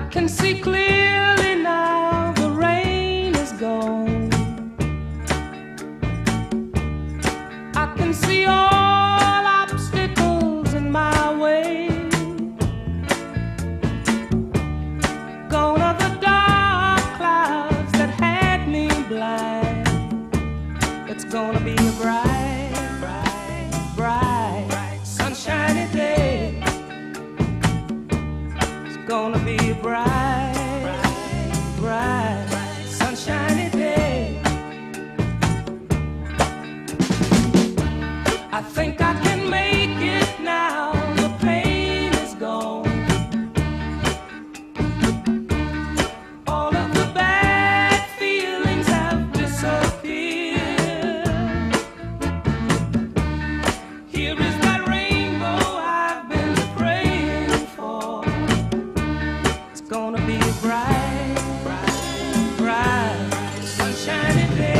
can see clearly now, the rain is gone. I can see all obstacles in my way. Gone are the dark clouds that had me blind. It's gonna be a bright, bright, bright, sunshiny day. It's gonna be a bright, bright, sunshiny day. I think I can make it now. The pain is gone. All of the bad feelings have disappeared. Here is that rainbow I've been praying for. It's gonna be a bright, bright, bright, sunshiny day.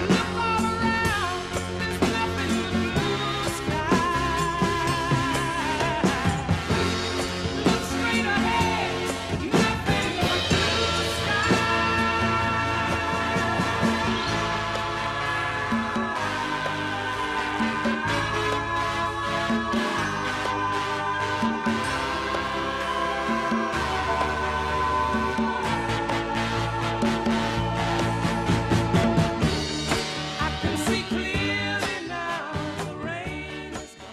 Look all around, there's nothing but blue sky. Look straight ahead, nothing but blue sky. I can see clearly now, the rain is gone.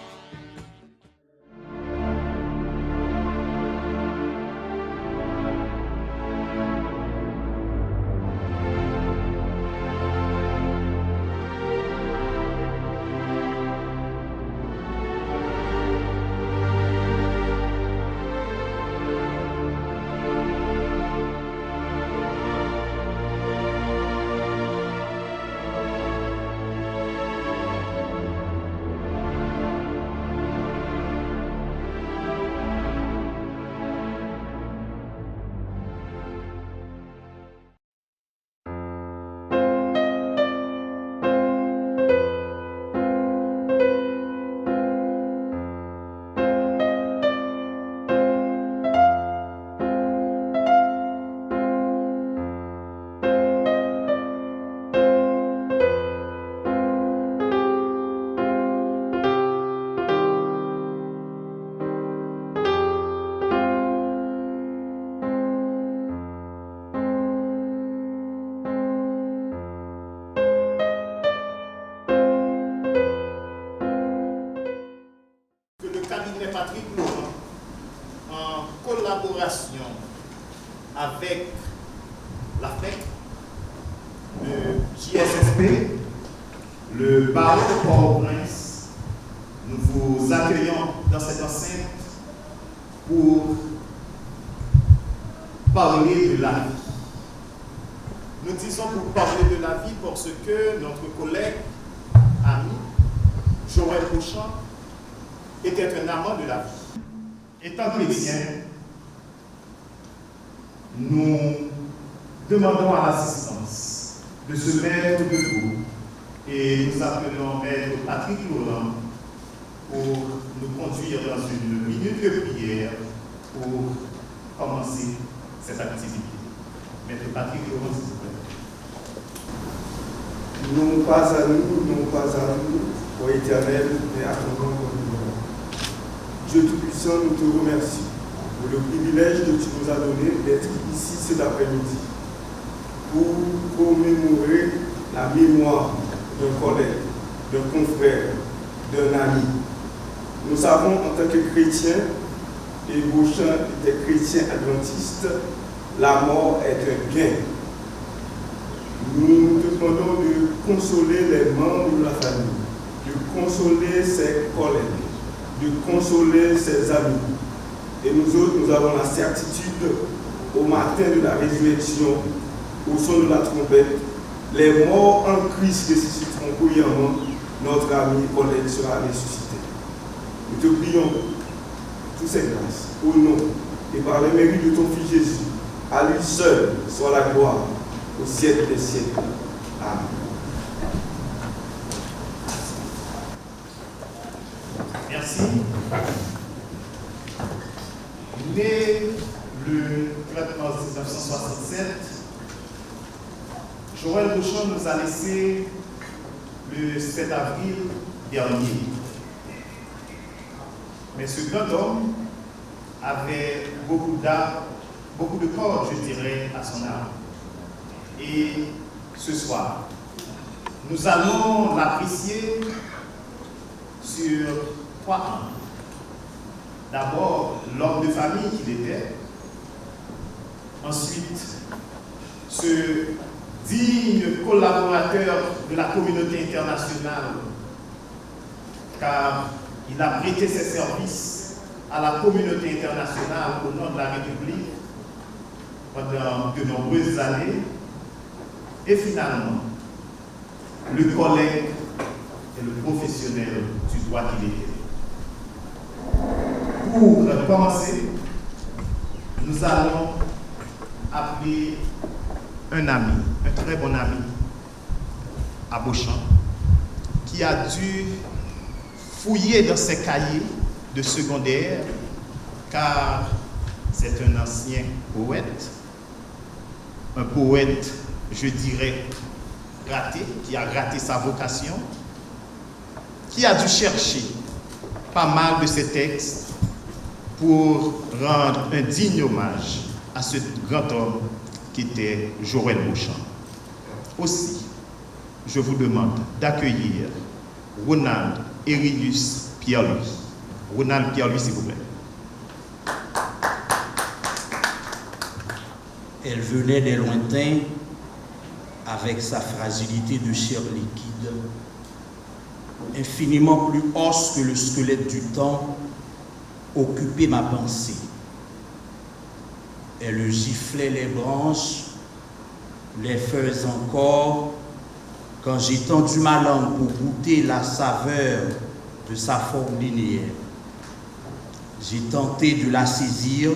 Que le cabinet Patrick Laurent, en collaboration avec la FEC, le JSSP, le barreau de Port-au-Prince, nous vous accueillons dans cette enceinte pour parler de la vie. Nous disons pour parler de la vie parce que notre collègue, ami, Joël Beauchamp, était un amant de la vie. Étant chrétien, nous demandons à l'assistance de se mettre debout et nous appelons Maître Patrick Laurent pour nous conduire dans une minute de prière pour commencer cette activité. Maître Patrick Laurent, s'il vous plaît. Non pas à nous, ô Éternel, mais à ton nom. Dieu Tout-Puissant, nous te remercions pour le privilège que tu nous as donné d'être ici cet après-midi pour commémorer la mémoire d'un collègue, d'un confrère, d'un ami. Nous savons en tant que chrétiens, et Beauchamp était chrétien adventiste, la mort est un gain. Nous te demandons de consoler les membres de la famille, de consoler ses collègues, de consoler ses amis. Et nous autres, nous avons la certitude, au matin de la résurrection, au son de la trompette, les morts en Christ ressusciteront brillamment, notre ami collègue sera ressuscité. Nous te prions toutes ces grâces, au nom et par le mérite de ton Fils Jésus, à lui seul soit la gloire, au siècle des siècles. Amen. Merci. Né le 4 mars 1967, Joël Beauchamp nous a laissé le 7 avril dernier. Mais ce grand homme avait beaucoup de cordes, je dirais, à son âme. Et ce soir, nous allons l'apprécier sur 3 angles. D'abord, l'homme de famille qu'il était. Ensuite, ce digne collaborateur de la communauté internationale, car il a prêté ses services à la communauté internationale au nom de la République pendant de nombreuses années. Et finalement, le collègue et le professionnel du droit qu'il était. Pour commencer, nous allons appeler un ami, un très bon ami à Beauchamp, qui a dû fouiller dans ses cahiers de secondaire, car c'est un ancien poète, un poète, je dirais, raté, qui a raté sa vocation, qui a dû chercher pas mal de ses textes pour rendre un digne hommage à ce grand homme qui était Joël Beauchamp. Aussi, je vous demande d'accueillir Ronald Erilius Pierre-Louis. Ronald Pierre-Louis, s'il vous plaît. Elle venait des lointains avec sa fragilité de chair liquide, infiniment plus os que le squelette du temps, occupait ma pensée. Elle giflait les branches, les feuilles encore, quand j'ai tendu ma langue pour goûter la saveur de sa forme linéaire. J'ai tenté de la saisir,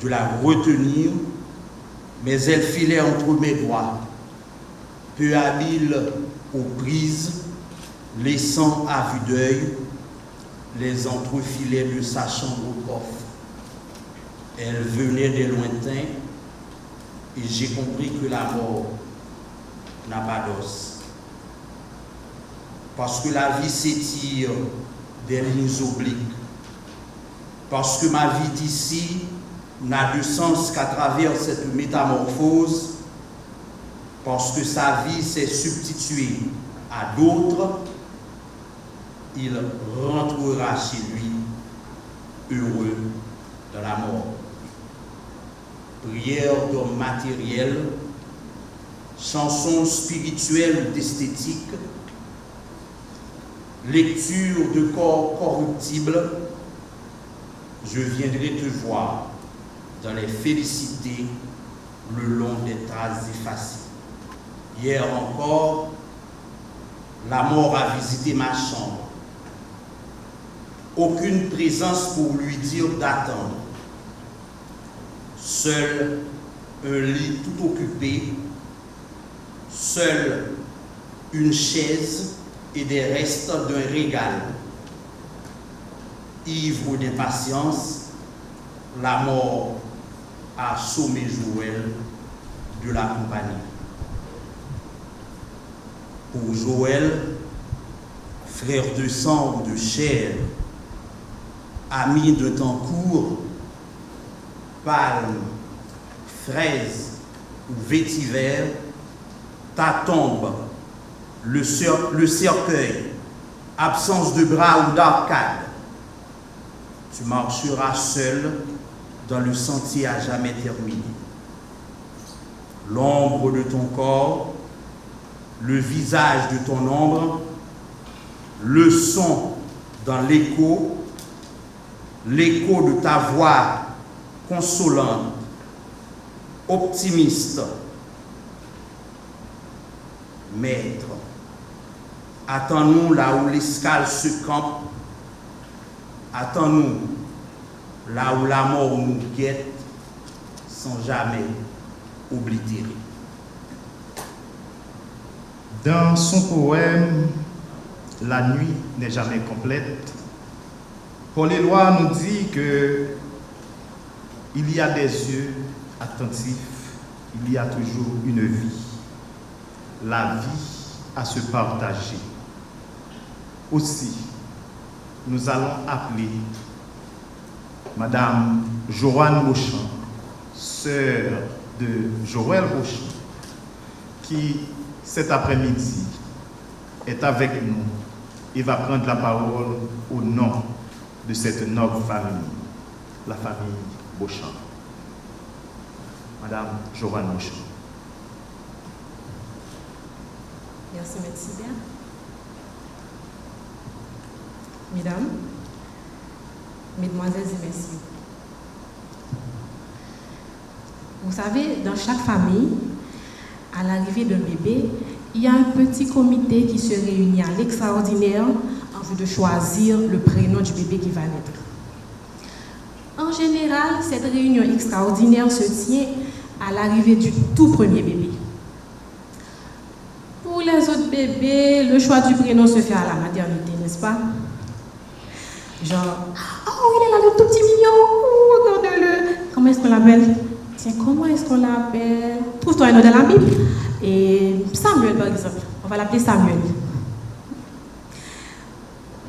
de la retenir, mais elle filait entre mes doigts, peu habile aux prises, laissant à vue d'œil les entrefilets de sa chambre au coffre. Elle venait des lointains et j'ai compris que la mort n'a pas d'os. Parce que la vie s'étire des lignes obliques. Parce que ma vie d'ici n'a de sens qu'à travers cette métamorphose. Parce que sa vie s'est substituée à d'autres, il rentrera chez lui heureux de la mort. Prière d'homme matériel, chanson spirituelle ou d'esthétique, lecture de corps corruptible, je viendrai te voir dans les félicités le long des traces effacées. Hier encore, la mort a visité ma chambre. Aucune présence pour lui dire d'attendre. Seul un lit tout occupé, seule une chaise et des restes d'un régal. Ivre d'impatience, la mort a assommé Joël de la compagnie. Pour Joël, frère de sang ou de chair, ami de temps court, palme, fraise ou vétiver, ta tombe, le cercueil, absence de bras ou d'arcade, tu marcheras seul dans le sentier à jamais terminé. L'ombre de ton corps, le visage de ton ombre, le son dans l'écho de ta voix consolante, optimiste. Maître, attends-nous là où l'escale se campe, attends-nous là où la mort nous guette sans jamais oblitérer. Dans son poème « La nuit n'est jamais complète », Paul Éluard nous dit que il y a des yeux attentifs, il y a toujours une vie. La vie à se partager. Aussi, nous allons appeler Madame Joanne Beauchamp, sœur de Joël Beauchamp, qui cet après-midi est avec nous et va prendre la parole au nom de cette noble famille, la famille Beauchamp. Madame Joanne Beauchamp. Merci, merci bien. Mesdames, Mesdemoiselles et Messieurs, vous savez, dans chaque famille, à l'arrivée d'un bébé, il y a un petit comité qui se réunit à l'extraordinaire en vue de choisir le prénom du bébé qui va naître. En général, cette réunion extraordinaire se tient à l'arrivée du tout premier bébé. Pour les autres bébés, le choix du prénom se fait à la maternité, n'est-ce pas? Genre, oh, il est là, le tout petit mignon, oh, regardez-le. Comment est-ce qu'on l'appelle? Tiens, comment est-ce qu'on l'appelle? Trouve-toi un nom dans la Bible. Et Samuel, par exemple. On va l'appeler Samuel.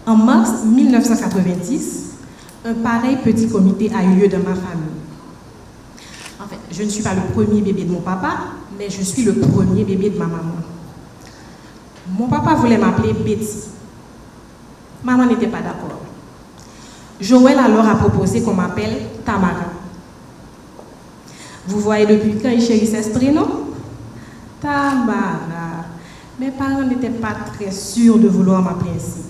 En mars 1990, un pareil petit comité a eu lieu dans ma famille. En fait, je ne suis pas le premier bébé de mon papa, mais je suis le premier bébé de ma maman. Mon papa voulait m'appeler Betty. Maman n'était pas d'accord. Joël alors a proposé qu'on m'appelle Tamara. Vous voyez depuis quand il chérissait ce prénom? Tamara. Mes parents n'étaient pas très sûrs de vouloir m'appeler ainsi.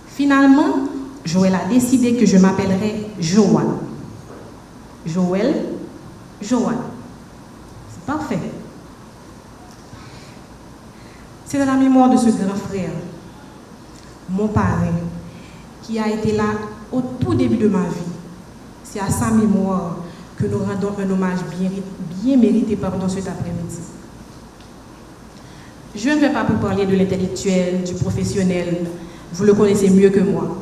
Finalement, Joël a décidé que je m'appellerais Joanne. Joël, Joanne. C'est parfait. C'est dans la mémoire de ce grand frère, mon parrain, qui a été là au tout début de ma vie. C'est à sa mémoire que nous rendons un hommage bien mérité pendant cet après-midi. Je ne vais pas vous parler de l'intellectuel, du professionnel, vous le connaissez mieux que moi.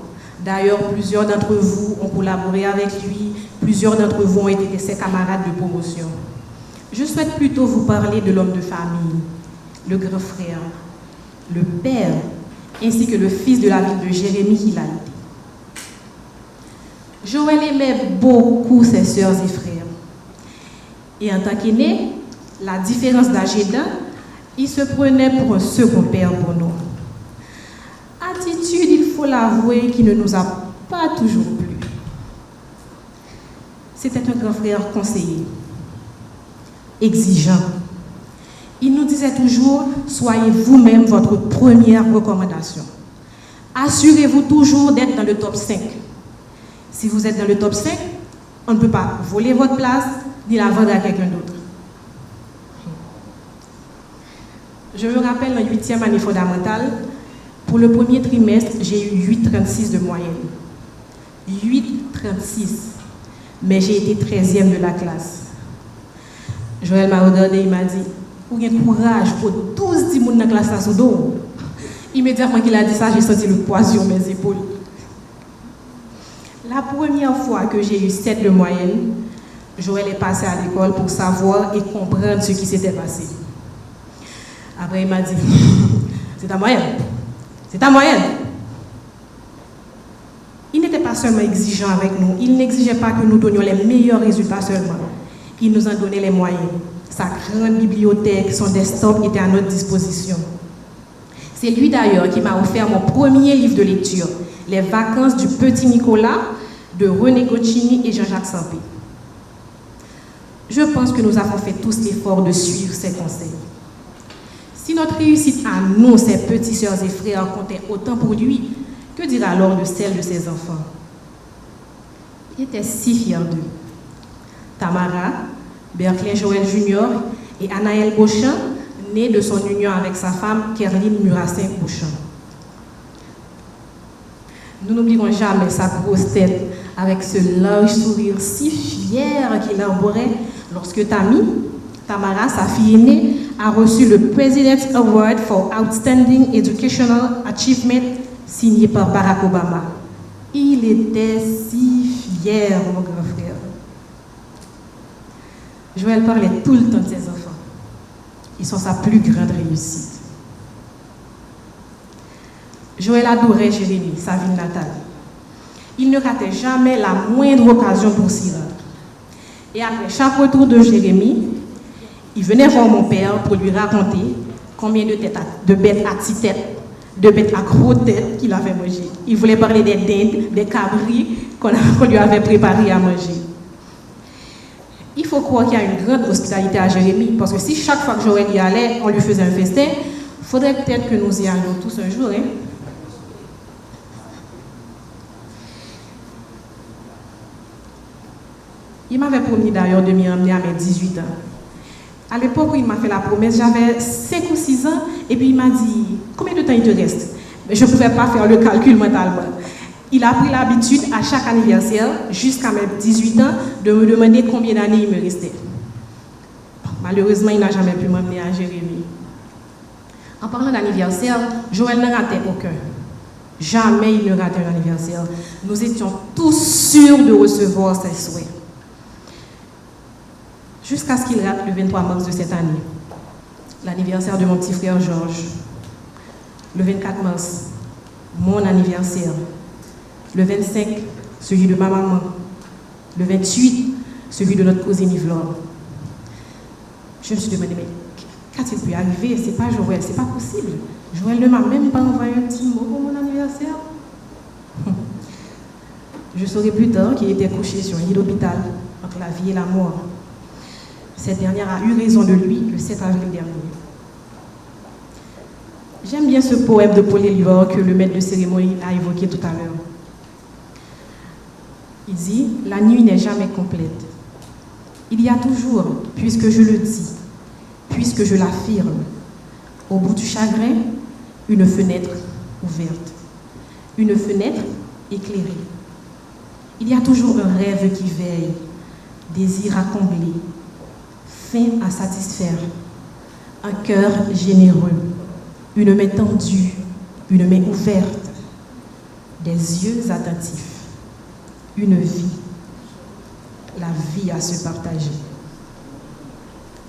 D'ailleurs, plusieurs d'entre vous ont collaboré avec lui, plusieurs d'entre vous ont été ses camarades de promotion. Je souhaite plutôt vous parler de l'homme de famille, le grand frère, le père, ainsi que le fils de la ville de Jérémie qu'il a été. Joël aimait beaucoup ses sœurs et frères. Et en tant qu'aîné, la différence d'âge aidant, il se prenait pour un second père pour nous. Attitude, il faut l'avouer, qui ne nous a pas toujours plu. C'était un grand frère conseiller, exigeant. Il nous disait toujours, soyez vous-même votre première recommandation. Assurez-vous toujours d'être dans le top 5. Si vous êtes dans le top 5, on ne peut pas voler votre place ni la vendre à quelqu'un d'autre. Je me rappelle en 8e année fondamentale, pour le premier trimestre, j'ai eu 8,36 de moyenne. 8,36. Mais j'ai été 13e de la classe. Joël m'a regardé, il m'a dit, « Ou bien courage pour 12 petits dans la classe à sous dos. » Immédiatement qu'il a dit ça, j'ai senti le poids sur mes épaules. La première fois que j'ai eu 7 de moyenne, Joël est passé à l'école pour savoir et comprendre ce qui s'était passé. Après, il m'a dit, c'est ta moyenne. C'est ta moyenne. Il n'était pas seulement exigeant avec nous, il n'exigeait pas que nous donnions les meilleurs résultats seulement. Il nous en donnait les moyens. Sa grande bibliothèque, son desktop était à notre disposition. C'est lui d'ailleurs qui m'a offert mon premier livre de lecture, Les vacances du petit Nicolas, de René Goscinny et Jean-Jacques Sampé. Je pense que nous avons fait tous l'effort de suivre ses conseils. Si notre réussite à nous, ses petits sœurs et frères, comptait autant pour lui, que dire alors de celle de ses enfants? Il était si fier d'eux. Tamara, Berklin Joël Junior et Anaël Beauchamp, née de son union avec sa femme, Kerline Murassin Beauchamp. Nous n'oublierons jamais sa grosse tête avec ce large sourire si fier qu'il arborait lorsque Tamara, sa fille aînée, a reçu le President's Award for Outstanding Educational Achievement signé par Barack Obama. Il était si fier, mon grand frère. Joël parlait tout le temps de ses enfants. Ils sont sa plus grande réussite. Joël adorait Jérémie, sa ville natale. Il ne ratait jamais la moindre occasion pour s'y rendre. Et après chaque retour de Jérémie, il venait voir mon père pour lui raconter combien de bêtes à petite tête, de bêtes à grosse tête qu'il avait mangées. Il voulait parler des dindes, des cabris qu'on lui avait préparés à manger. Il faut croire qu'il y a une grande hospitalité à Jérémie, parce que si chaque fois que Joël y allait, on lui faisait un festin, il faudrait peut-être que nous y allions tous un jour. Hein? Il m'avait promis d'ailleurs de m'y emmener à mes 18 ans. À l'époque où il m'a fait la promesse, j'avais 5 ou 6 ans, et puis il m'a dit, combien de temps il te reste? Mais je ne pouvais pas faire le calcul mentalement. Il a pris l'habitude à chaque anniversaire, jusqu'à mes 18 ans, de me demander combien d'années il me restait. Malheureusement, il n'a jamais pu m'emmener à Jérémie. En parlant d'anniversaire, Joël ne ratait aucun. Jamais il ne ratait un anniversaire. Nous étions tous sûrs de recevoir ses souhaits. Jusqu'à ce qu'il rate le 23 mars de cette année, l'anniversaire de mon petit frère Georges. Le 24 mars, mon anniversaire. Le 25, celui de ma maman. Le 28, celui de notre cousine Yves-Laure. Je me suis demandé, mais qu'a-t-il pu arriver? C'est pas Joël, c'est pas possible. Joël ne m'a même pas envoyé un petit mot pour mon anniversaire. Je saurai plus tard qu'il était couché sur un lit d'hôpital, entre la vie et la mort. Cette dernière a eu raison de lui le 7 avril dernier. J'aime bien ce poème de Paul Éluard que le maître de cérémonie a évoqué tout à l'heure. Il dit « La nuit n'est jamais complète. Il y a toujours, puisque je le dis, puisque je l'affirme, au bout du chagrin, une fenêtre ouverte, une fenêtre éclairée. Il y a toujours un rêve qui veille, désir à combler, faim à satisfaire, un cœur généreux, une main tendue, une main ouverte, des yeux attentifs, une vie, la vie à se partager.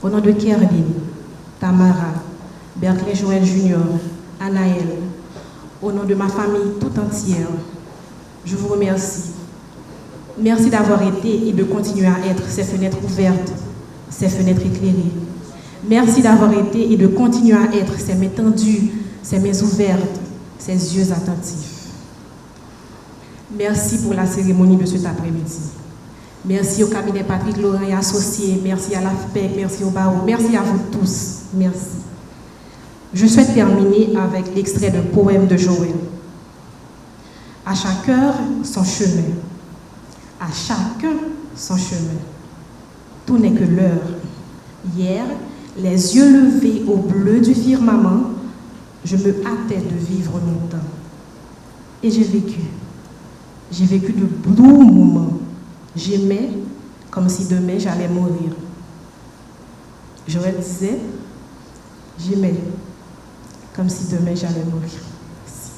Au nom de Kerdin, Tamara, Berkeley Joël Junior, Anaël, au nom de ma famille tout entière, je vous remercie. Merci d'avoir été et de continuer à être ces fenêtres ouvertes, ces fenêtres éclairées. Merci d'avoir été et de continuer à être ces mains tendues, ces mains ouvertes, ces yeux attentifs. Merci pour la cérémonie de cet après-midi. Merci au cabinet Patrick Laurent et associés, merci à l'AFPEC, merci au barreau, merci à vous tous, merci. Je souhaite terminer avec l'extrait d'un poème de Joël. À chaque heure, son chemin. À chacun, son chemin. Tout n'est que l'heure. Hier, les yeux levés au bleu du firmament, je me hâtais de vivre mon temps. Et j'ai vécu. J'ai vécu de beaux moments. J'aimais comme si demain j'allais mourir. Joël disait, j'aimais comme si demain j'allais mourir. Merci.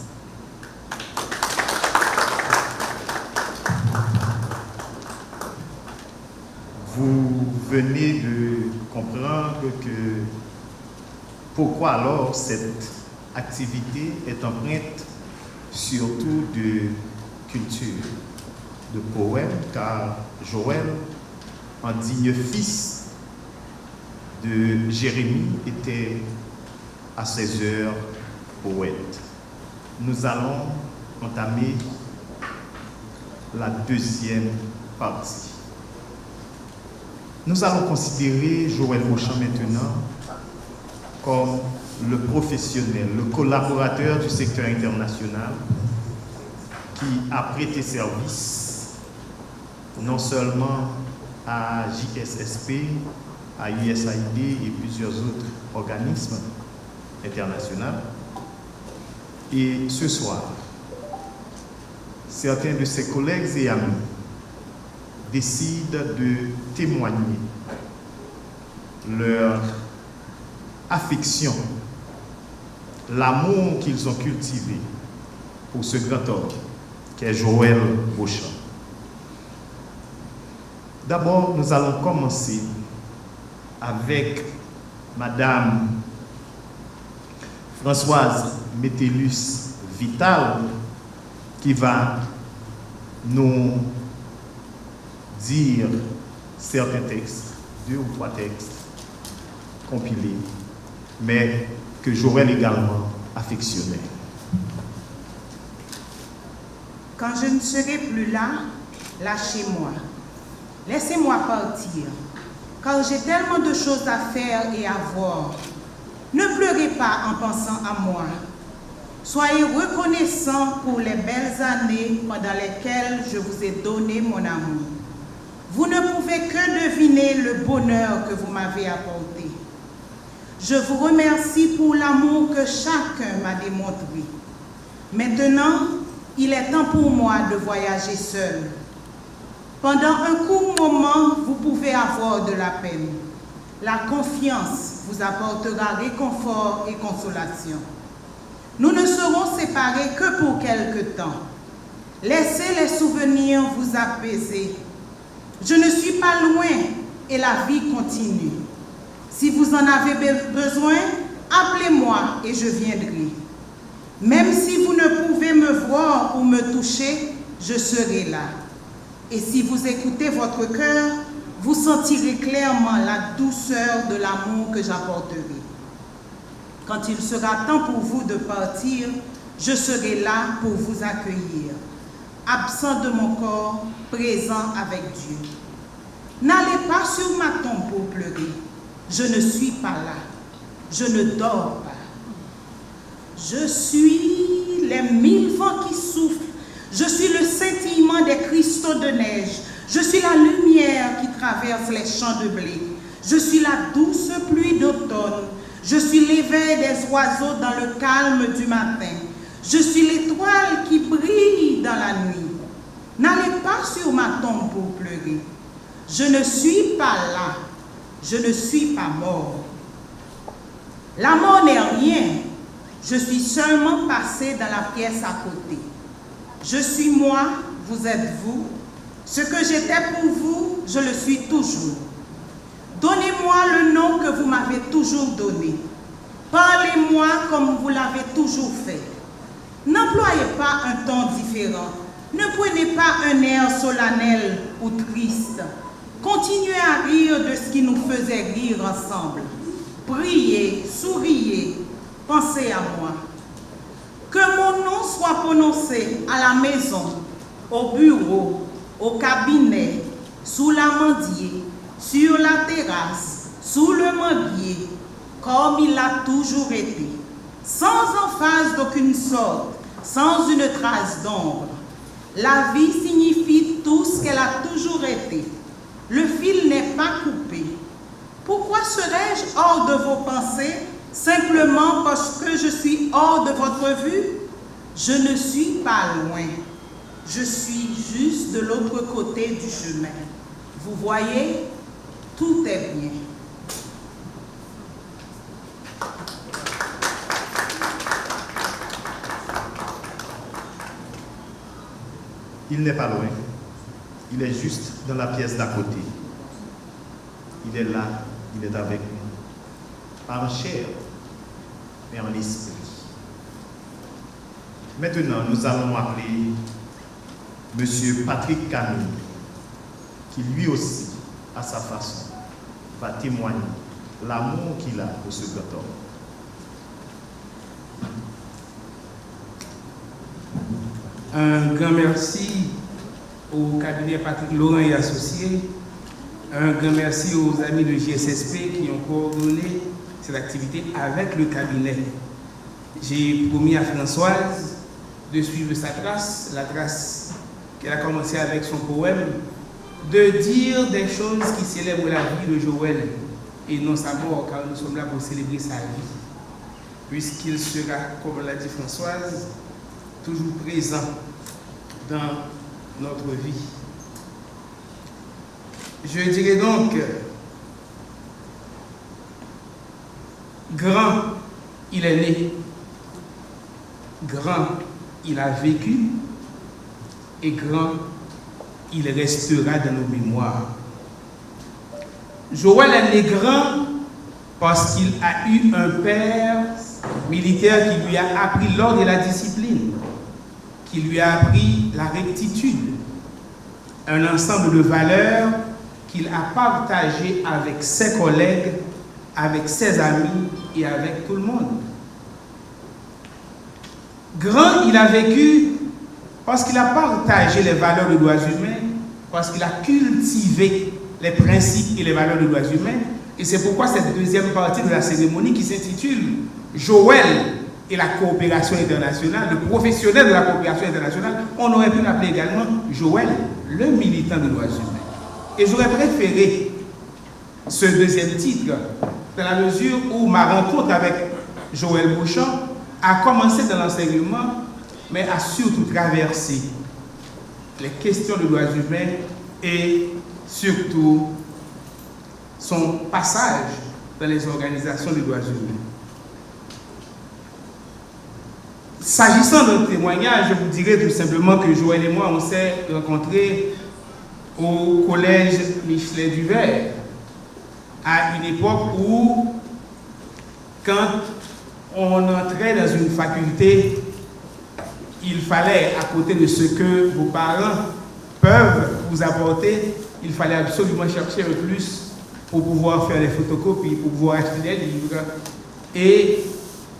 Vous venez de comprendre que pourquoi alors cette activité est empreinte surtout de culture, de poèmes, car Joël, en digne fils de Jérémie, était à ses heures poète. Nous allons entamer la deuxième partie. Nous allons considérer Joël Beauchamp maintenant comme le professionnel, le collaborateur du secteur international qui a prêté service non seulement à JSSP, à USAID et plusieurs autres organismes internationaux. Et ce soir, certains de ses collègues et amis décident de témoigner leur affection, l'amour qu'ils ont cultivé pour ce grand homme qu'est Joël Beauchamp. D'abord, nous allons commencer avec Madame Françoise Métellus Vital, qui va nous dire certains textes, 2 ou 3 textes compilés, mais que Joël également affectionnait. Quand je ne serai plus là, lâchez-moi. Laissez-moi partir, car j'ai tellement de choses à faire et à voir. Ne pleurez pas en pensant à moi. Soyez reconnaissants pour les belles années pendant lesquelles je vous ai donné mon amour. Vous ne pouvez que deviner le bonheur que vous m'avez apporté. Je vous remercie pour l'amour que chacun m'a démontré. Maintenant, il est temps pour moi de voyager seul. Pendant un court moment, vous pouvez avoir de la peine. La confiance vous apportera réconfort et consolation. Nous ne serons séparés que pour quelque temps. Laissez les souvenirs vous apaiser. Je ne suis pas loin et la vie continue. Si vous en avez besoin, appelez-moi et je viendrai. Même si vous ne pouvez me voir ou me toucher, je serai là. Et si vous écoutez votre cœur, vous sentirez clairement la douceur de l'amour que j'apporterai. Quand il sera temps pour vous de partir, je serai là pour vous accueillir, absent de mon corps, présent avec Dieu. N'allez pas sur ma tombe pour pleurer. Je ne suis pas là. Je ne dors pas. Je suis les 1000 vents qui soufflent. Je suis le scintillement des cristaux de neige. Je suis la lumière qui traverse les champs de blé. Je suis la douce pluie d'automne. Je suis l'éveil des oiseaux dans le calme du matin. Je suis l'étoile qui brille dans la nuit. N'allez pas sur ma tombe pour pleurer. Je ne suis pas là. Je ne suis pas mort. La mort n'est rien. Je suis seulement passé dans la pièce à côté. Je suis moi, vous êtes vous. Ce que j'étais pour vous, je le suis toujours. Donnez-moi le nom que vous m'avez toujours donné. Parlez-moi comme vous l'avez toujours fait. N'employez pas un ton différent. Ne prenez pas un air solennel ou triste. Continuez à rire de ce qui nous faisait rire ensemble. Priez, souriez, pensez à moi. Que mon nom soit prononcé à la maison, au bureau, au cabinet, sous l'amandier, sur la terrasse, sous le manguier, comme il a toujours été, sans emphase d'aucune sorte, sans une trace d'ombre. La vie signifie tout ce qu'elle a toujours été. Le fil n'est pas coupé. Pourquoi serais-je hors de vos pensées simplement parce que je suis hors de votre vue? Je ne suis pas loin. Je suis juste de l'autre côté du chemin. Vous voyez, tout est bien. Il n'est pas loin. Il est juste dans la pièce d'à côté. Il est là, il est avec nous. Pas en chair, mais en esprit. Maintenant, nous allons appeler M. Patrick Camille, qui lui aussi, à sa façon, va témoigner l'amour qu'il a pour ce grand homme. Un grand merci au cabinet Patrick Laurent et Associés. Un grand merci aux amis de JSSP qui ont coordonné cette activité avec le cabinet. J'ai promis à Françoise de suivre sa trace, la trace qu'elle a commencé avec son poème, de dire des choses qui célèbrent la vie de Joël et non sa mort, car nous sommes là pour célébrer sa vie, puisqu'il sera, comme l'a dit Françoise, toujours présent dans notre vie. Je dirais donc, grand, il est né, grand, il a vécu, et grand, il restera dans nos mémoires. Joël est né grand parce qu'il a eu un père militaire qui lui a appris l'ordre et la discipline, qui lui a appris la rectitude, un ensemble de valeurs qu'il a partagé avec ses collègues, avec ses amis et avec tout le monde. Grand, il a vécu parce qu'il a partagé les valeurs des droits humains, parce qu'il a cultivé les principes et les valeurs des droits humains. Et c'est pourquoi cette deuxième partie de la cérémonie qui s'intitule Joël et la coopération internationale, le professionnel de la coopération internationale, on aurait pu l'appeler également Joël, le militant des droits humains. Et j'aurais préféré ce deuxième titre, dans la mesure où ma rencontre avec Joël Beauchamp a commencé dans l'enseignement, mais a surtout traversé les questions de droits humains et surtout son passage dans les organisations des droits humains. S'agissant de notre témoignage, je vous dirais tout simplement que Joël et moi, on s'est rencontrés au collège Michelet du Vert, à une époque où, quand on entrait dans une faculté, il fallait, à côté de ce que vos parents peuvent vous apporter, il fallait absolument chercher un plus pour pouvoir faire les photocopies, pour pouvoir acheter des livres. Et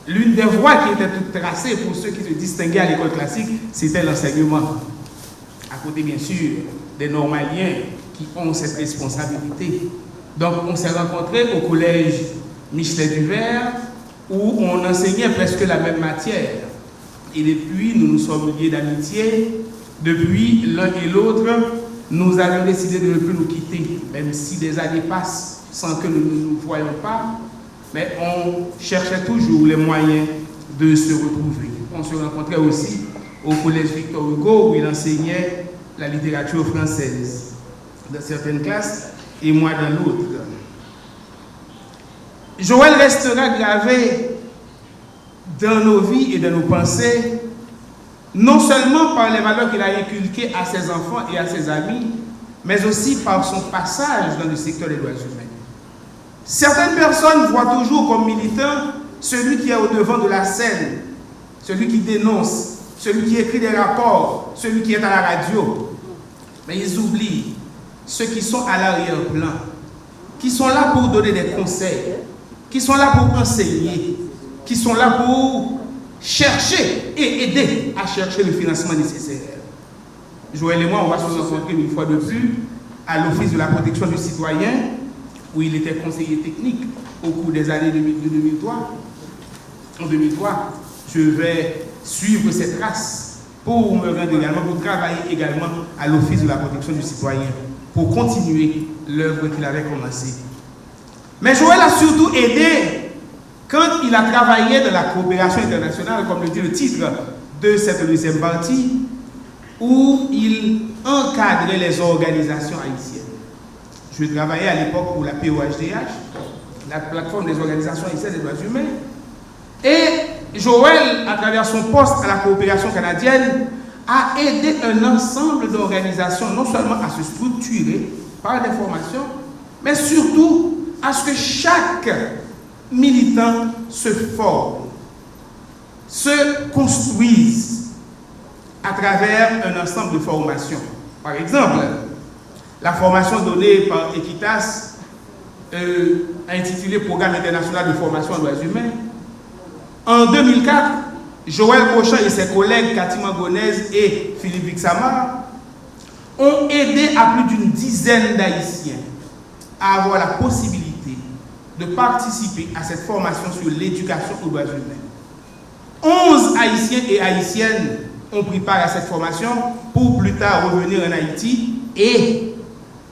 l'une des voies qui était toute tracée pour ceux qui se distinguaient à l'école classique, c'était l'enseignement. À côté, bien sûr, des normaliens qui ont cette responsabilité. Donc, on s'est rencontrés au collège Michelet du Vert, où on enseignait presque la même matière. Et depuis, nous nous sommes liés d'amitié. Depuis, l'un et l'autre, nous avions décidé de ne plus nous quitter, même si des années passent sans que nous ne nous voyions pas. Mais on cherchait toujours les moyens de se retrouver. On se rencontrait aussi au collège Victor Hugo, où il enseignait la littérature française dans certaines classes, et moi dans l'autre. Joël restera gravé dans nos vies et dans nos pensées, non seulement par les valeurs qu'il a inculquées à ses enfants et à ses amis, mais aussi par son passage dans le secteur des droits humains. Certaines personnes voient toujours comme militant celui qui est au devant de la scène, celui qui dénonce, celui qui écrit des rapports, celui qui est à la radio. Mais ils oublient ceux qui sont à l'arrière-plan, qui sont là pour donner des conseils, qui sont là pour enseigner, qui sont là pour chercher et aider à chercher le financement nécessaire. Joël et moi, on va se rencontrer une fois de plus à l'Office de la protection du citoyen, où il était conseiller technique au cours des années 2003. En 2003, je vais suivre cette trace pour me rendre également, pour travailler également à l'Office de la protection du citoyen, pour continuer l'œuvre qu'il avait commencée. Mais Joël a surtout aidé quand il a travaillé dans la coopération internationale, comme le dit le titre de cette deuxième partie, où il encadrait les organisations haïtiennes. Je travaillais à l'époque pour la POHDH, la plateforme des organisations haïtiennes des droits humains. Et Joël, à travers son poste à la coopération canadienne, a aidé un ensemble d'organisations non seulement à se structurer par des formations, mais surtout à ce que chaque militant se forme, se construise à travers un ensemble de formations. Par exemple, la formation donnée par Equitas, intitulée Programme international de formation en droits humains. En 2004, Joël Beauchamp et ses collègues Katima Gonez et Philippe Vixamar ont aidé à plus d'une dizaine d'Haïtiens à avoir la possibilité de participer à cette formation sur l'éducation aux droits humains. 11 Haïtiens et Haïtiennes ont pris part à cette formation pour plus tard revenir en Haïti et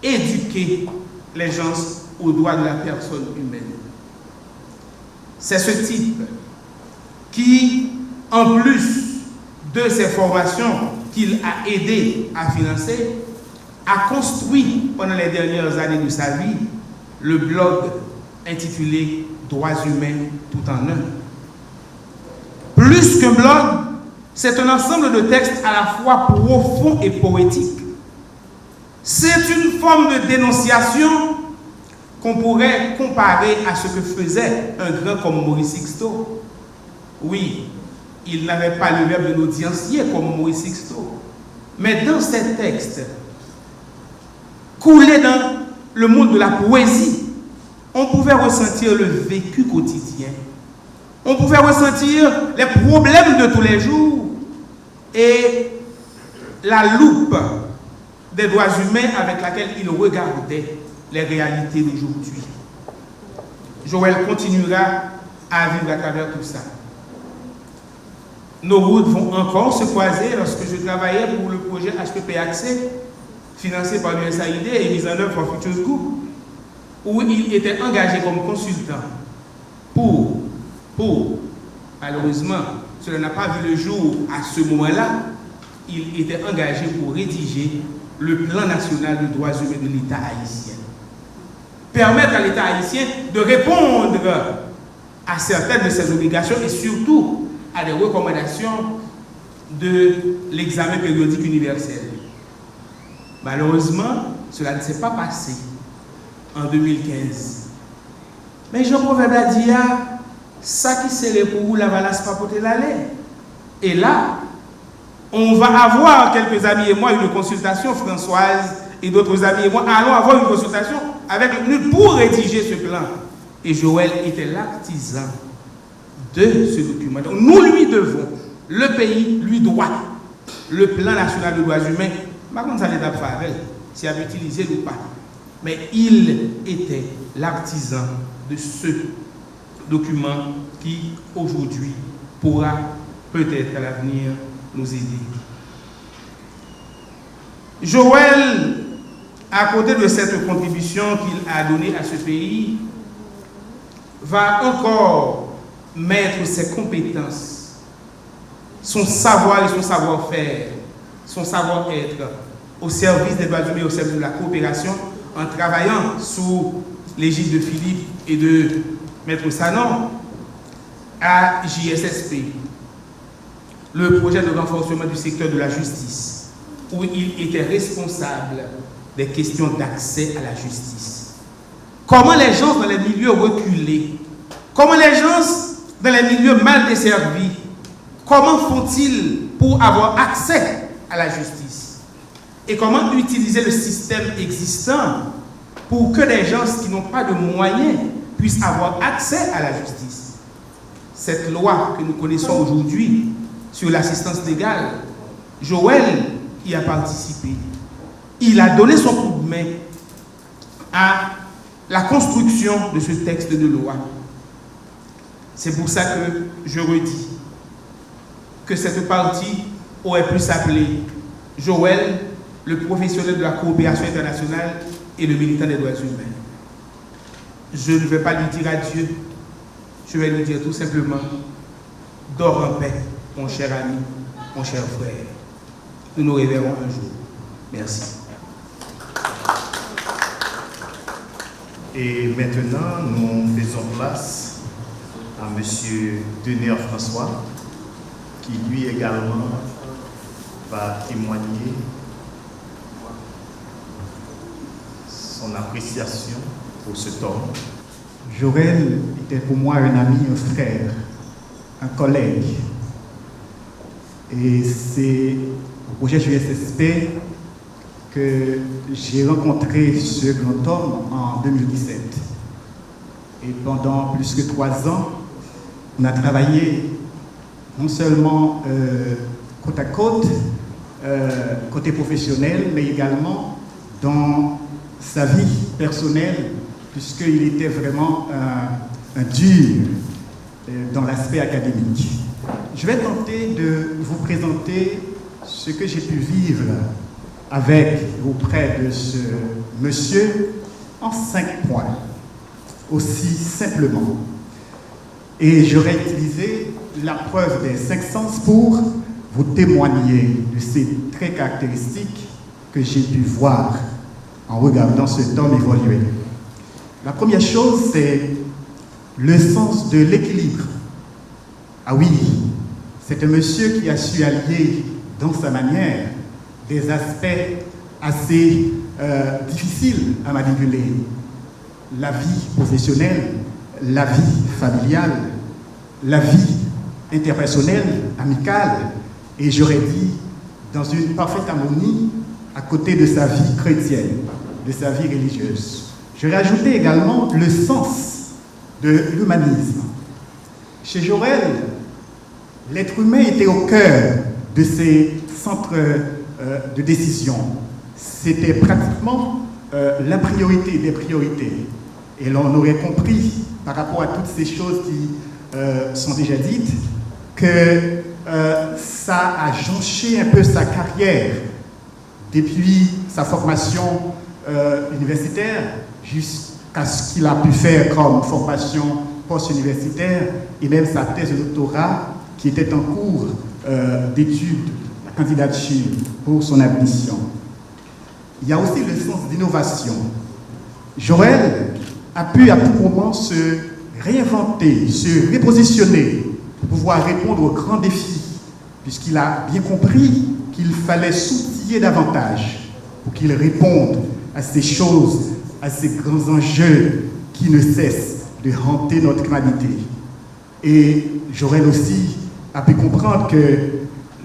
éduquer les gens aux droits de la personne humaine. C'est ce type qui, en plus de ces formations qu'il a aidé à financer, a construit pendant les dernières années de sa vie le blog intitulé Droits humains tout en un. Plus qu'un blog, c'est un ensemble de textes à la fois profonds et poétiques. C'est une forme de dénonciation qu'on pourrait comparer à ce que faisait un grand comme Maurice Sixto. Oui, il n'avait pas le verbe de l'audiencier comme Maurice Sixto. Mais dans ces textes, coulés dans le monde de la poésie, on pouvait ressentir le vécu quotidien. On pouvait ressentir les problèmes de tous les jours et la loupe des droits humains avec laquelle il regardait les réalités d'aujourd'hui. Joël continuera à vivre à travers tout ça. Nos routes vont encore se croiser lorsque je travaillais pour le projet HPP Accès, financé par l'USAID et mis en œuvre par Futures Group, où il était engagé comme consultant pour malheureusement, cela n'a pas vu le jour à ce moment-là, il était engagé pour rédiger le plan national de droits humains de l'État haïtien. Permettre à l'État haïtien de répondre à certaines de ses obligations et surtout à des recommandations de l'examen périodique universel. Malheureusement, cela ne s'est pas passé en 2015. Mais Jean Proverbe a dit, ça qui serait pour vous la valasse pas porter la lait. Et là, on va avoir, quelques amis et moi, une consultation, Françoise et d'autres amis et moi, allons avoir une consultation avec nous pour rédiger ce plan. Et Joël était l'artisan de ce document. Donc nous lui devons, le pays lui doit le plan national de droits humains. Par contre, ça l'État fait, si elle a utilisé ou pas. Mais il était l'artisan de ce document qui, aujourd'hui, pourra peut-être à l'avenir nous aider. Joël, à côté de cette contribution qu'il a donnée à ce pays, va encore mettre ses compétences, son savoir et son savoir-faire, son savoir-être au service des droits humains, au service de la coopération, en travaillant sous l'égide de Philippe et de Maître Sanon à JSSP, le projet de renforcement du secteur de la justice, où il était responsable des questions d'accès à la justice. Comment les gens dans les milieux reculés, comment les gens dans les milieux mal desservis, comment font-ils pour avoir accès à la justice? Et comment utiliser le système existant pour que les gens qui n'ont pas de moyens puissent avoir accès à la justice? Cette loi que nous connaissons aujourd'hui sur l'assistance légale, Joël y a participé. Il a donné son coup de main à la construction de ce texte de loi. C'est pour ça que je redis que cette partie aurait pu s'appeler Joël, le professionnel de la coopération internationale et le militant des droits humains. Je ne vais pas lui dire adieu, je vais lui dire tout simplement, dors en paix, mon cher ami, mon cher frère. Nous nous reverrons un jour. Merci. Et maintenant, nous faisons place à M. Denner François, qui lui également va témoigner son appréciation pour ce homme. Joël était pour moi un ami, un frère, un collègue. Et c'est au projet JSSP que j'ai rencontré ce grand homme en 2017. Et pendant plus que 3 ans, on a travaillé non seulement côte à côte, côté professionnel, mais également dans sa vie personnelle, puisqu'il était vraiment un dur dans l'aspect académique. Je vais tenter de vous présenter ce que j'ai pu vivre auprès de ce monsieur en 5 points, aussi simplement. Et j'aurais utilisé la preuve des 5 sens pour vous témoigner de ces traits caractéristiques que j'ai pu voir en regardant cet homme évoluer. La première chose, c'est le sens de l'équilibre. Ah oui, c'est un monsieur qui a su allier dans sa manière des aspects assez difficiles à manipuler. la vie professionnelle, la vie familiale, la vie interpersonnelle, amicale, et j'aurais dit dans une parfaite harmonie à côté de sa vie chrétienne, de sa vie religieuse. J'aurais ajouté également le sens de l'humanisme. Chez Jorel, l'être humain était au cœur de ses centres de décision. C'était pratiquement la priorité des priorités. Et l'on aurait compris, par rapport à toutes ces choses qui sont déjà dites, que ça a jonché un peu sa carrière depuis sa formation universitaire jusqu'à ce qu'il a pu faire comme formation post-universitaire et même sa thèse de doctorat qui était en cours d'études, la candidature pour son admission. Il y a aussi le sens d'innovation. Jorel a pu à tout moment se réinventer, se repositionner pour pouvoir répondre aux grands défis, puisqu'il a bien compris qu'il fallait s'outiller davantage pour qu'il réponde à ces choses, à ces grands enjeux qui ne cessent de hanter notre humanité. Et Jorel aussi a pu comprendre que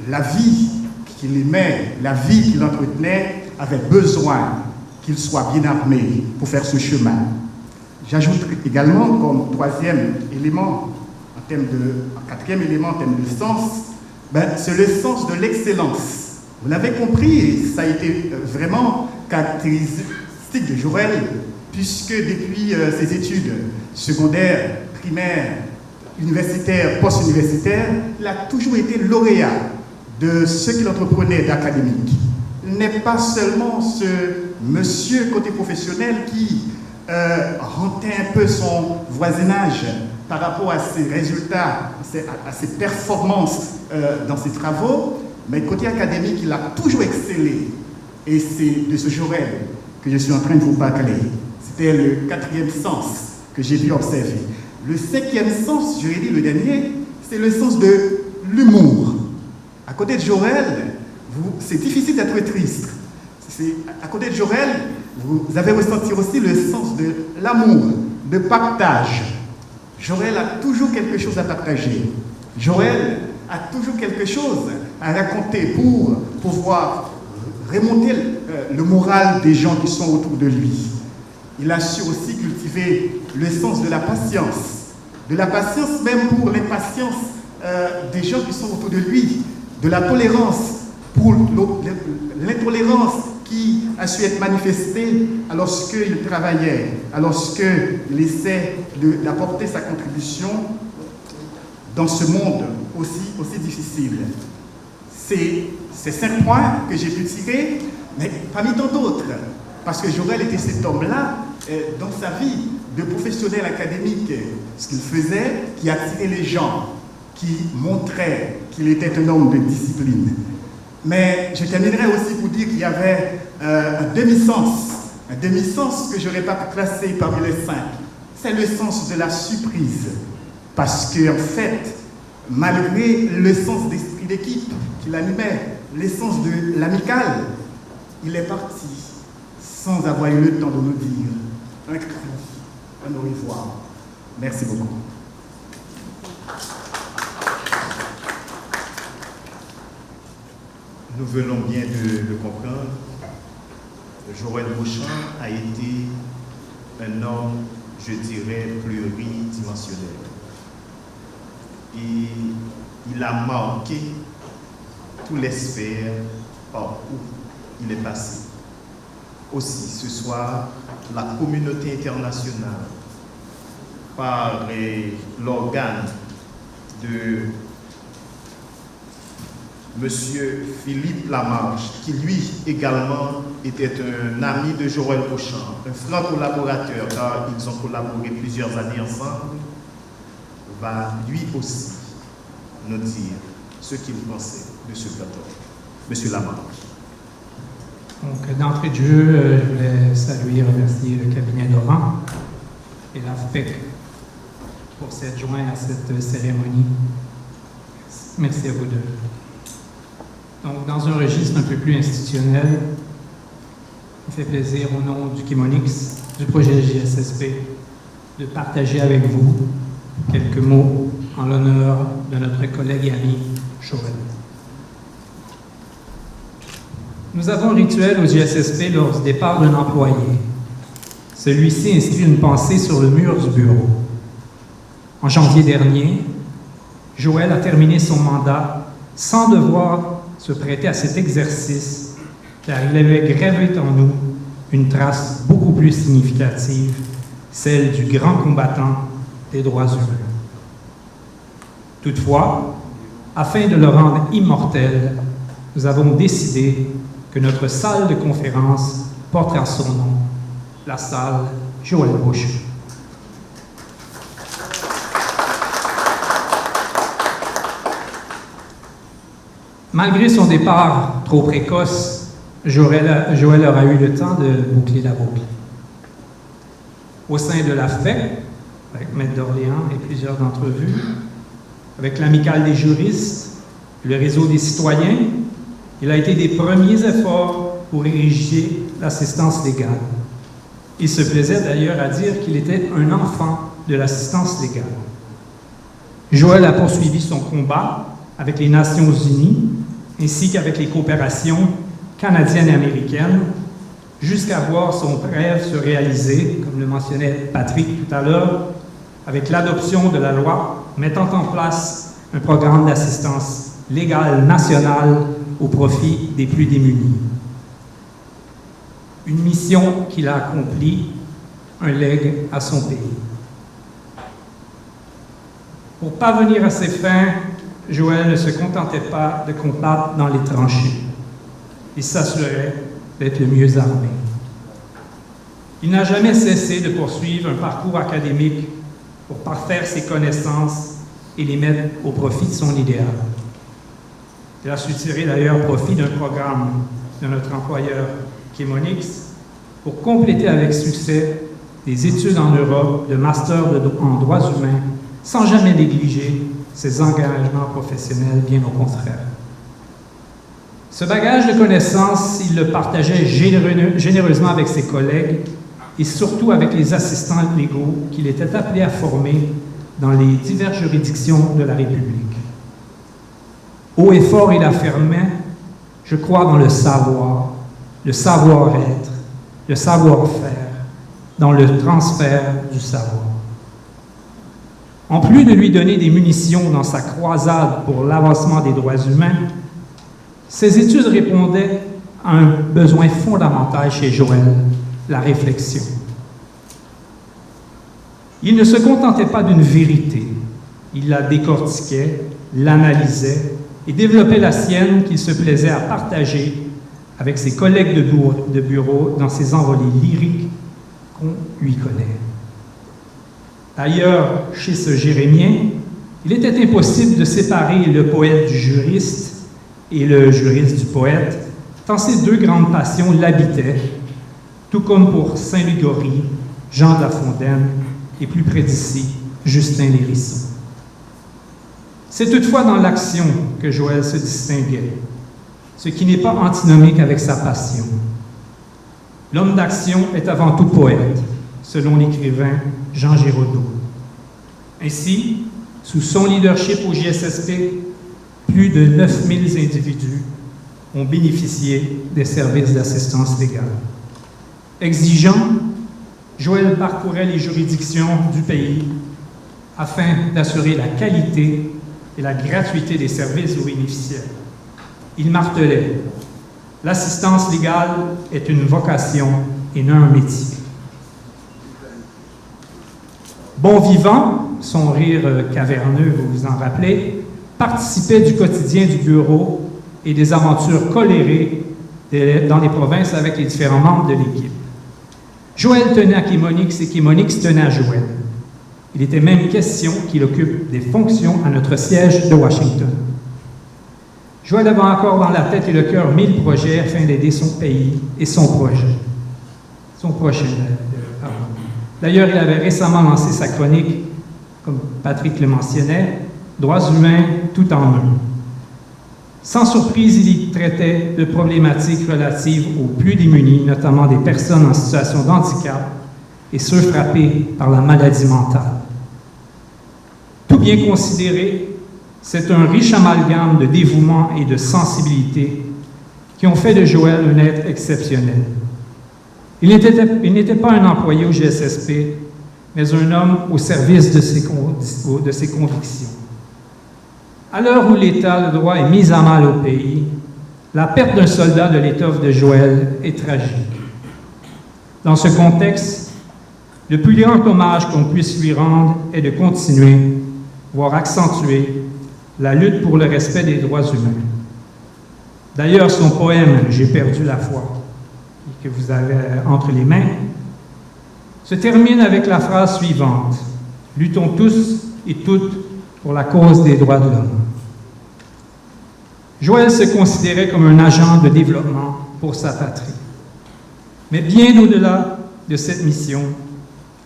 la vie qu'il aimait, la vie qu'il entretenait, avait besoin qu'il soit bien armé pour faire ce chemin. J'ajoute également comme troisième élément, quatrième élément en termes de sens, c'est le sens de l'excellence. Vous l'avez compris, et ça a été vraiment caractéristique de Jorel, puisque depuis ses études secondaires, primaires, universitaires, post-universitaires, il a toujours été lauréat de ce qu'il entreprenait d'académique. Il n'est pas seulement ce monsieur côté professionnel qui hantait un peu son voisinage par rapport à ses résultats, à ses performances dans ses travaux, mais côté académique, il a toujours excellé. Et c'est de ce Jorel que je suis en train de vous parler. C'était le quatrième sens que j'ai pu observer. Le cinquième sens, je l'ai dit le dernier, c'est le sens de l'humour. À côté de Jorel, c'est difficile d'être triste. À côté de Jorel, vous avez ressenti aussi le sens de l'amour, de partage. Jorel a toujours quelque chose à partager. Jorel a toujours quelque chose à raconter pour pouvoir remonter le moral des gens qui sont autour de lui. Il a su aussi cultiver le sens de la patience même pour l'impatience des gens qui sont autour de lui, de la tolérance pour l'intolérance qui a su être manifestée lorsqu'il travaillait, lorsqu'il essaie d'apporter sa contribution dans ce monde aussi difficile. C'est ces 5 points que j'ai pu tirer, mais parmi tant d'autres, parce que Jorel était cet homme-là, dans sa vie de professionnel académique, ce qu'il faisait, qui attirait les gens, qui montrait qu'il était un homme de discipline. Mais je terminerai aussi pour dire qu'il y avait un demi-sens que je n'aurais pas pu classer parmi les 5. C'est le sens de la surprise. Parce qu'en fait, malgré le sens d'esprit d'équipe qu'il animait, l'essence de l'amical, il est parti sans avoir eu le temps de nous dire un cri, un au revoir. Merci beaucoup. Nous venons bien de le comprendre. Jorel Beauchamp a été un homme, je dirais, pluridimensionnel. Et il a marqué toutes les sphères par où il est passé. Aussi, ce soir, la communauté internationale, par l'organe de Monsieur Philippe Lamarche, qui lui également était un ami de Jorel Beauchamp, un franc collaborateur, car ils ont collaboré plusieurs années ensemble, va lui aussi nous dire ce qu'il pensait de ce plateau. Monsieur Lamarche. Donc, d'entrée de jeu, je voulais saluer et remercier le cabinet Doran et l'AFPEC pour s'être joint à cette cérémonie. Merci à vous deux. Donc, dans un registre un peu plus institutionnel, il me fait plaisir, au nom du Kimonix, du projet JSSP de partager avec vous quelques mots en l'honneur de notre collègue et ami Joël. Nous avons un rituel au JSSP lors du départ d'un employé. Celui-ci inscrit une pensée sur le mur du bureau. En janvier dernier, Joël a terminé son mandat sans devoir se prêter à cet exercice, car il avait gravé en nous une trace beaucoup plus significative, celle du grand combattant des droits humains. Toutefois, afin de le rendre immortel, nous avons décidé que notre salle de conférence portera son nom, la salle Joël Boucher. Malgré son départ trop précoce, Joël aura eu le temps de boucler la boucle. Au sein de la FPEC, avec Maître d'Orléans et plusieurs d'entrevues, avec l'Amicale des juristes, le Réseau des citoyens, il a été des premiers efforts pour ériger l'assistance légale. Il se plaisait d'ailleurs à dire qu'il était un enfant de l'assistance légale. Joël a poursuivi son combat avec les Nations Unies ainsi qu'avec les coopérations canadiennes et américaines jusqu'à voir son rêve se réaliser, comme le mentionnait Patrick tout à l'heure, avec l'adoption de la loi mettant en place un programme d'assistance légale nationale au profit des plus démunis. Une mission qu'il a accomplie, un legs à son pays. Pour parvenir à ses fins, Joël ne se contentait pas de combattre dans les tranchées. Il s'assurait d'être le mieux armé. Il n'a jamais cessé de poursuivre un parcours académique pour parfaire ses connaissances et les mettre au profit de son idéal. Il a su tirer d'ailleurs profit d'un programme de notre employeur Chemonix pour compléter avec succès des études en Europe de master en droits humains sans jamais négliger ses engagements professionnels, bien au contraire. Ce bagage de connaissances, il le partageait généreusement avec ses collègues et surtout avec les assistants légaux qu'il était appelé à former dans les diverses juridictions de la République. Haut et fort, il affirmait « Je crois dans le savoir, le savoir-être, le savoir-faire, dans le transfert du savoir. » En plus de lui donner des munitions dans sa croisade pour l'avancement des droits humains, ses études répondaient à un besoin fondamental chez Joël, la réflexion. Il ne se contentait pas d'une vérité, il la décortiquait, l'analysait et développait la sienne qu'il se plaisait à partager avec ses collègues de bureau dans ses envolées lyriques qu'on lui connaît. D'ailleurs, chez ce Jérémien, il était impossible de séparer le poète du juriste et le juriste du poète, tant ces deux grandes passions l'habitaient, tout comme pour Saint-Lugory, Jean de La Fontaine et plus près d'ici, Justin Lérisson. C'est toutefois dans l'action que Joël se distinguait, ce qui n'est pas antinomique avec sa passion. L'homme d'action est avant tout poète, selon l'écrivain Jean Giraudoux. Ainsi, sous son leadership au JSSP, plus de 9000 individus ont bénéficié des services d'assistance légale. Exigeant, Joël parcourait les juridictions du pays afin d'assurer la qualité et la gratuité des services aux bénéficiaires. Il martelait « L'assistance légale est une vocation et non un métier. » Bon vivant, son rire caverneux, vous vous en rappelez, participait du quotidien du bureau et des aventures colérées dans les provinces avec les différents membres de l'équipe. Joël tenait à Chemonix et Chemonix tenait à Joël. Il était même question qu'il occupe des fonctions à notre siège de Washington. Joël avait encore dans la tête et le cœur 1000 projets afin d'aider son pays et son projet. Son prochain. D'ailleurs, il avait récemment lancé sa chronique, comme Patrick le mentionnait, « Droits humains tout en un ». Sans surprise, il y traitait de problématiques relatives aux plus démunis, notamment des personnes en situation de handicap, et ceux frappés par la maladie mentale. Tout bien considéré, c'est un riche amalgame de dévouement et de sensibilité qui ont fait de Joël un être exceptionnel. Il n'était pas un employé au GSSP, mais un homme au service de ses convictions. À l'heure où l'État de droit est mis à mal au pays, la perte d'un soldat de l'étoffe de Joël est tragique. Dans ce contexte, le plus grand hommage qu'on puisse lui rendre est de continuer, voire accentuer, la lutte pour le respect des droits humains. D'ailleurs, son poème « J'ai perdu la foi », que vous avez entre les mains, se termine avec la phrase suivante: « Luttons tous et toutes pour la cause des droits de l'homme. » Joël se considérait comme un agent de développement pour sa patrie. Mais bien au-delà de cette mission,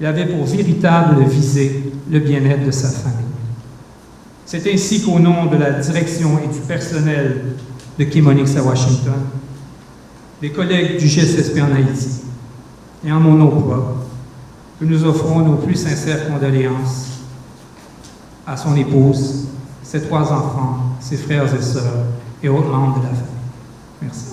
il avait pour véritable visée le bien-être de sa famille. C'est ainsi qu'au nom de la direction et du personnel de Kimonix à Washington, des collègues du GSSP en Haïti et en mon nom propre, que nous offrons nos plus sincères condoléances à son épouse, ses 3 enfants, ses frères et sœurs et autres membres de la famille. Merci.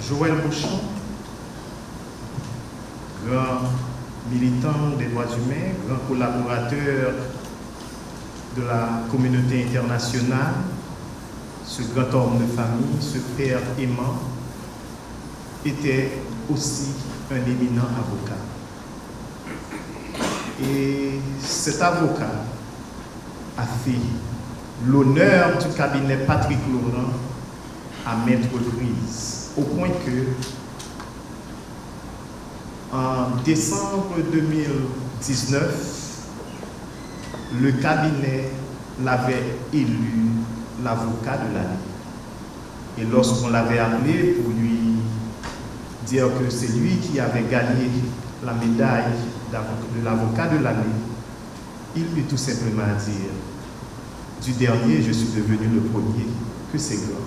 Joël Bouchon, grand militant des droits humains, grand collaborateur de la communauté internationale, ce grand homme de famille, ce père aimant, était aussi un éminent avocat. Et cet avocat a fait l'honneur du cabinet Patrick Laurent à maintes reprises, au point que en décembre 2019, le cabinet l'avait élu l'avocat de l'année. Et lorsqu'on l'avait appelé pour lui dire que c'est lui qui avait gagné la médaille de l'avocat de l'année, il eut tout simplement à dire: du dernier, je suis devenu le premier, que c'est grand.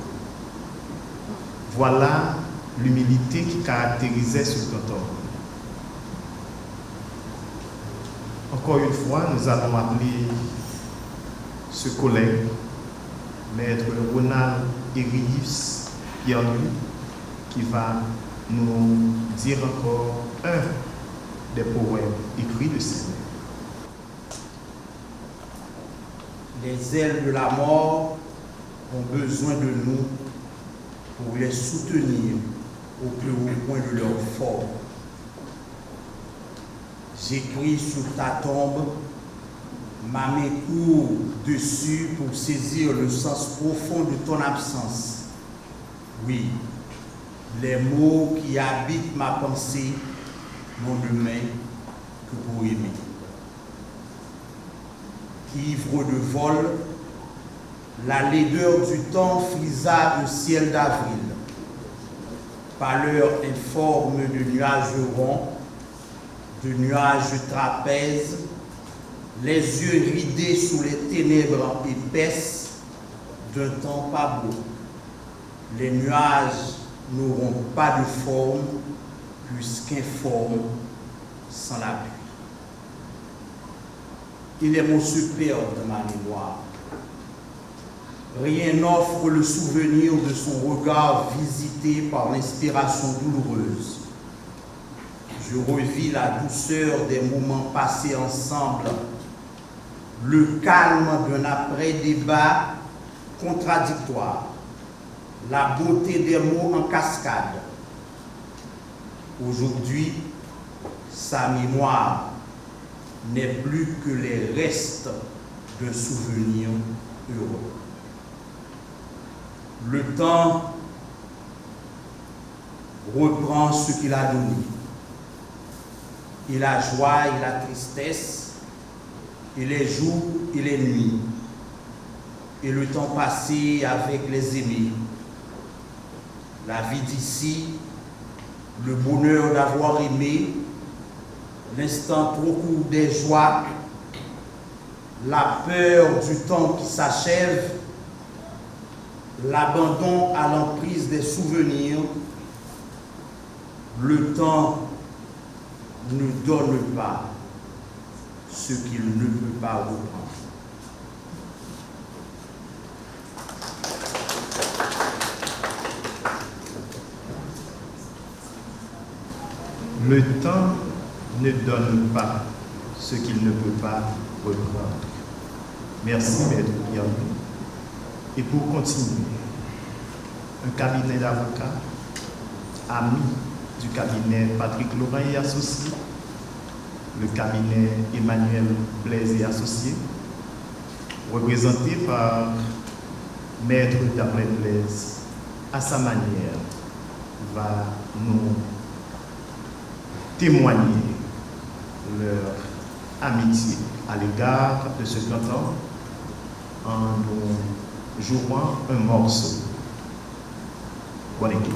Voilà l'humilité qui caractérisait ce grand homme. Encore une fois, nous allons appeler ce collègue, Maître Ronald Erius Pierre-Louis, qui va nous dire encore un des poèmes écrits de ces mains. Les ailes de la mort ont besoin de nous pour les soutenir au plus haut point de leur forme. J'écris sur ta tombe, ma main court dessus pour saisir le sens profond de ton absence. Oui, les mots qui habitent ma pensée n'ont de main que pour aimer. Ivre de vol, la laideur du temps frisa le ciel d'avril. Pâleur informe de nuages ronds, de nuages trapèzes, les yeux ridés sous les ténèbres épaisses d'un temps pas beau. Les nuages n'auront pas de forme, puisqu'informes sans la pluie. Et les mots se perdent dans ma mémoire. Rien n'offre le souvenir de son regard visité par l'inspiration douloureuse. Je revis la douceur des moments passés ensemble, le calme d'un après-débat contradictoire, la beauté des mots en cascade. Aujourd'hui, sa mémoire n'est plus que les restes d'un souvenir heureux. Le temps reprend ce qu'il a donné. Et la joie et la tristesse, et les jours et les nuits, et le temps passé avec les aimés. La vie d'ici, le bonheur d'avoir aimé, l'instant trop court des joies, la peur du temps qui s'achève, l'abandon à l'emprise des souvenirs, le temps ne donne pas ce qu'il ne peut pas reprendre. Le temps ne donne pas ce qu'il ne peut pas reprendre. Merci, Maître Pierre. Et pour continuer, un cabinet d'avocats, ami du cabinet Patrick Laurent et Associés, le cabinet Emmanuel Blaise et Associés, représenté par Maître Dablé Blaise, à sa manière, va nous témoigner leur amitié à l'égard de ce canton en nous jouant un morceau. Bonne équipe.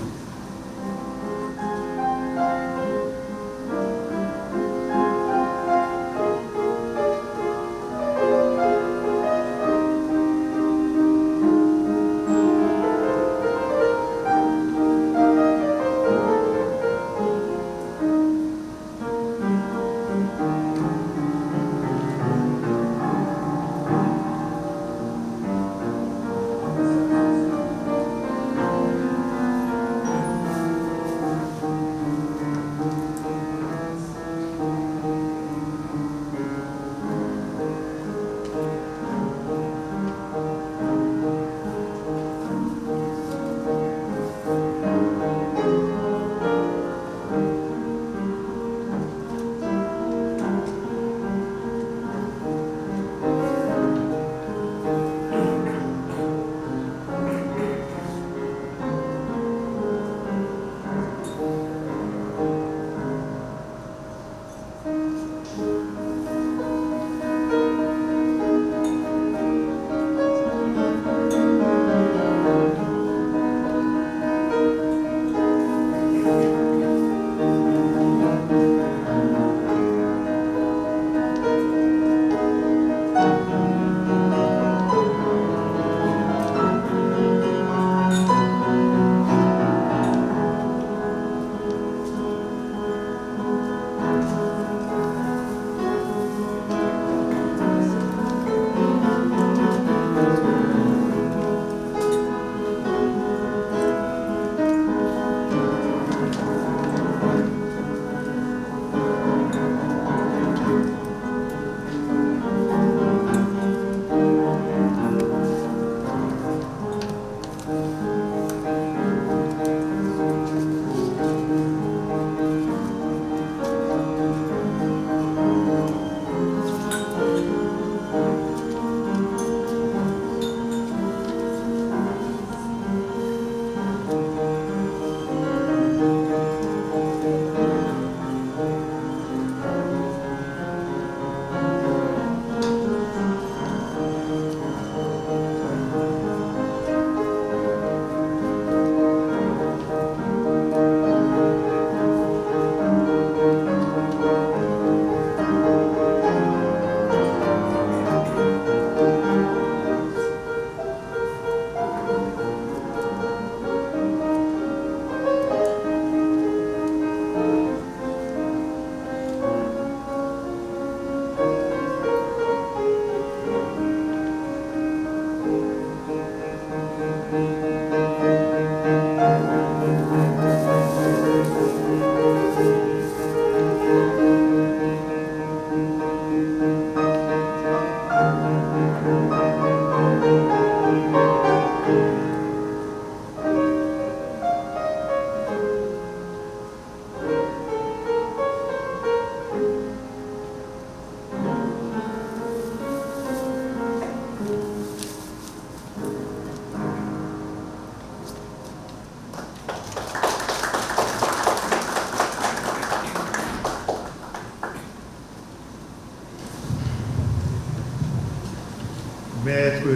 Maître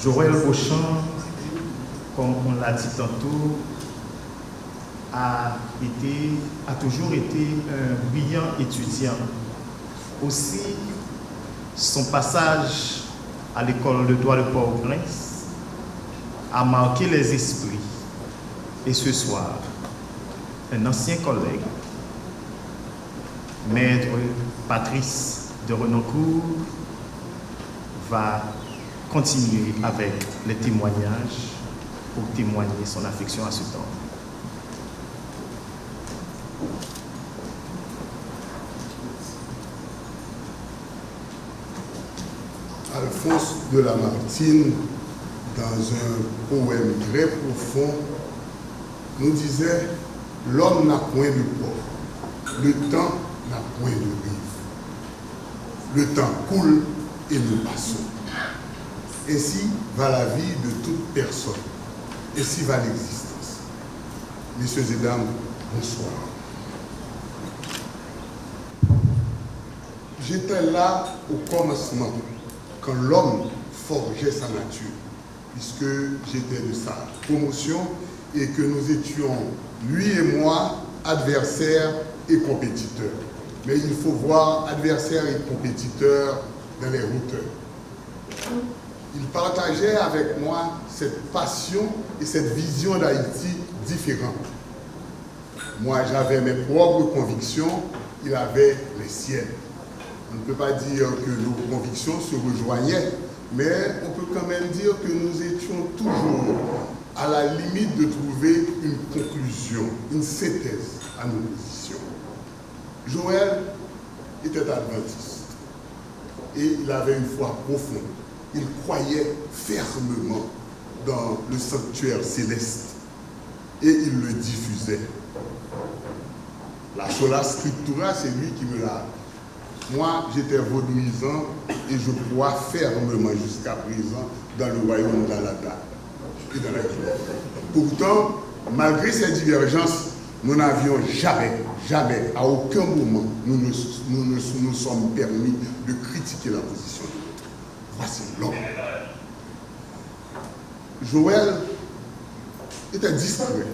Joël Beauchamp, comme on l'a dit tantôt, a toujours été un brillant étudiant. Aussi, son passage à l'école de droit de Port-au-Prince a marqué les esprits. Et ce soir, un ancien collègue, Maître Patrice de Renoncourt, va continuer avec les témoignages pour témoigner son affection à ce temps. Alphonse de Lamartine, dans un poème très profond, nous disait « L'homme n'a point de port, le temps n'a point de rive. Le temps coule et nous passons. Ainsi va la vie de toute personne. Ainsi va l'existence. » Messieurs et dames, bonsoir. J'étais là au commencement, quand l'homme forgeait sa nature, puisque j'étais de sa promotion et que nous étions, lui et moi, adversaires et compétiteurs. Mais il faut voir adversaires et compétiteurs dans les hauteurs. Il partageait avec moi cette passion et cette vision d'Haïti différente. Moi, j'avais mes propres convictions, il avait les siennes. On ne peut pas dire que nos convictions se rejoignaient, mais on peut quand même dire que nous étions toujours à la limite de trouver une conclusion, une synthèse à nos positions. Joël était adventiste et il avait une foi profonde. Il croyait fermement dans le sanctuaire céleste et il le diffusait. La sola scriptura, c'est lui qui me l'a appris. Moi, j'étais vaudouisant et je crois fermement jusqu'à présent dans le royaume d'Alata et dans la gloire. Pourtant, malgré ces divergences, nous n'avions jamais, à aucun moment, nous nous sommes permis de critiquer la position de l'autre. Voici l'homme. Joël était discret,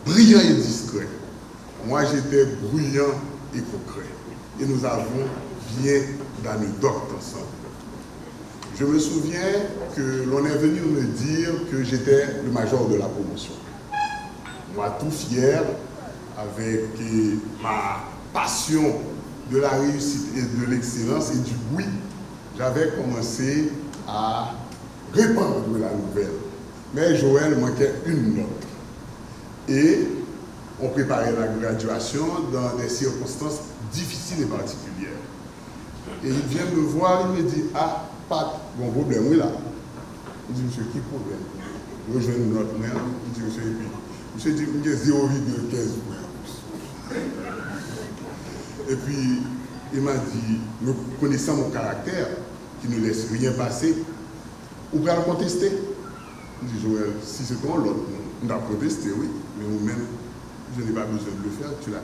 brillant et discret. Moi, j'étais bruyant et concret. Et nous avons bien d'anecdotes ensemble. Je me souviens que l'on est venu me dire que j'étais le major de la promotion. Moi, tout fier, avec ma passion de la réussite et de l'excellence et du bruit, j'avais commencé à répandre la nouvelle. Mais Joël manquait une note. Et on préparait la graduation dans des circonstances difficiles et particulières. Et il vient me voir, il me dit « Ah, Pat, bon problème, oui là. » Je dis « Monsieur, qui problème ?» Je rejoins une note, mais il dit « Monsieur, et puis, monsieur dit « J'ai 0,15 points. » Et puis, il m'a dit, me connaissant mon caractère, qui ne laisse rien passer, « Vous pouvez le contester ?» Je dis « Joël, si c'est ton l'autre, on a protesté, oui, mais vous-même, je n'ai pas besoin de le faire, tu l'as fait. »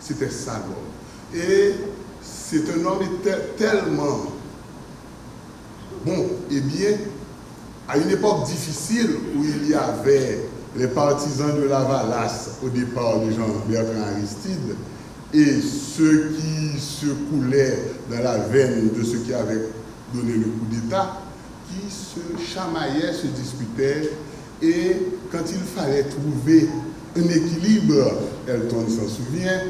C'était ça l'homme. Et c'est un homme tellement bon et bien, à une époque difficile où il y avait les partisans de la Valasse au départ de Jean-Bertrand Aristide et ceux qui se coulaient dans la veine de ceux qui avaient donné le coup d'État, qui se chamaillaient, se disputaient, et quand il fallait trouver un équilibre, Elton s'en souvient,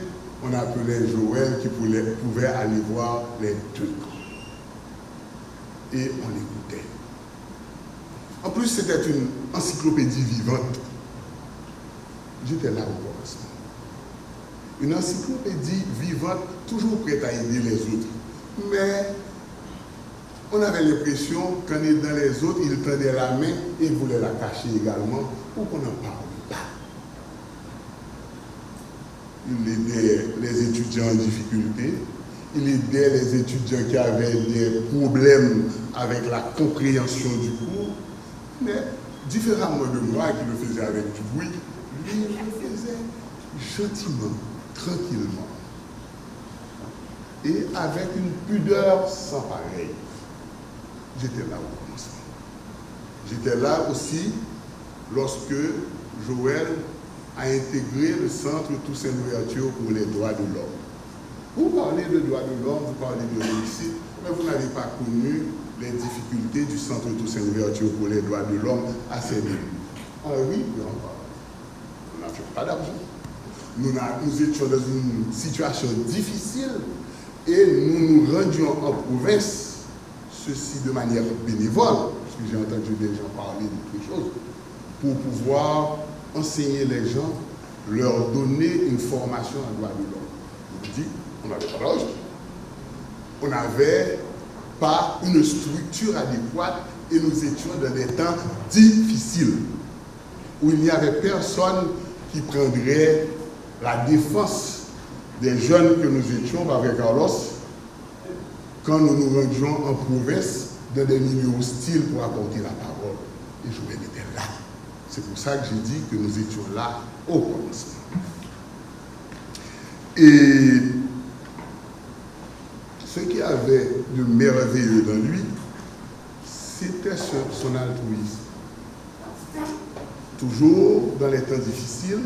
on appelait Joël qui pouvait aller voir les deux. Et on l'écoutait. En plus, c'était une encyclopédie vivante. J'étais là au commencement. Une encyclopédie vivante, toujours prête à aider les autres. Mais on avait l'impression qu'en aidant les autres, il tendait la main et voulait la cacher également pour qu'on n'en parle pas. Il aidait les étudiants en difficulté, il aidait les étudiants qui avaient des problèmes avec la compréhension du cours, mais différemment de moi qui le faisais avec du bruit, lui il le faisait gentiment, tranquillement, et avec une pudeur sans pareil. J'étais là au commencement. J'étais là aussi lorsque Joël a intégré le centre Toussaint Louverture pour les droits de l'homme. Vous parlez de droits de l'homme, vous parlez de réussite, mais vous n'avez pas connu les difficultés du Centre Toussaint Louverture pour les droits de l'homme à Saint-Denis. Ah oui, on n'a pas d'argent. Nous étions dans une situation difficile et nous nous rendions en province, ceci de manière bénévole, parce que j'ai entendu des gens parler d'autres choses, pour pouvoir enseigner les gens, leur donner une formation en droit de l'homme. On dit, on n'avait pas d'argent. On n'avait pas une structure adéquate et nous étions dans des temps difficiles où il n'y avait personne qui prendrait la défense des jeunes que nous étions avec Carlos quand nous nous rendions en province dans des milieux hostiles pour apporter la parole. Et Joël était là. C'est pour ça que j'ai dit que nous étions là au commencement. Et ce qui avait de merveilleux dans lui, c'était son altruisme. Toujours dans les temps difficiles,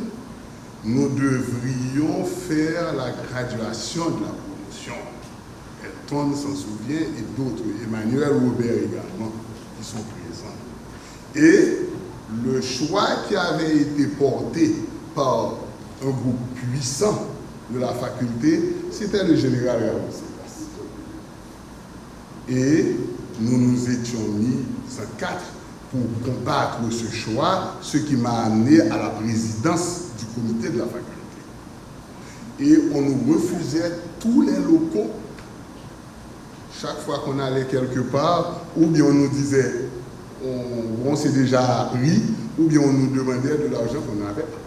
nous devrions faire la graduation de la promotion. Elton s'en souvient et d'autres, Emmanuel Robert également, qui sont présents. Et le choix qui avait été porté par un groupe puissant de la faculté, c'était le général Raoul Sédas. Et nous nous étions mis en quatre pour combattre ce choix, ce qui m'a amené à la présidence du comité de la faculté. Et on nous refusait tous les locaux. Chaque fois qu'on allait quelque part, ou bien on nous disait, on s'est déjà pris, ou bien on nous demandait de l'argent qu'on n'avait pas.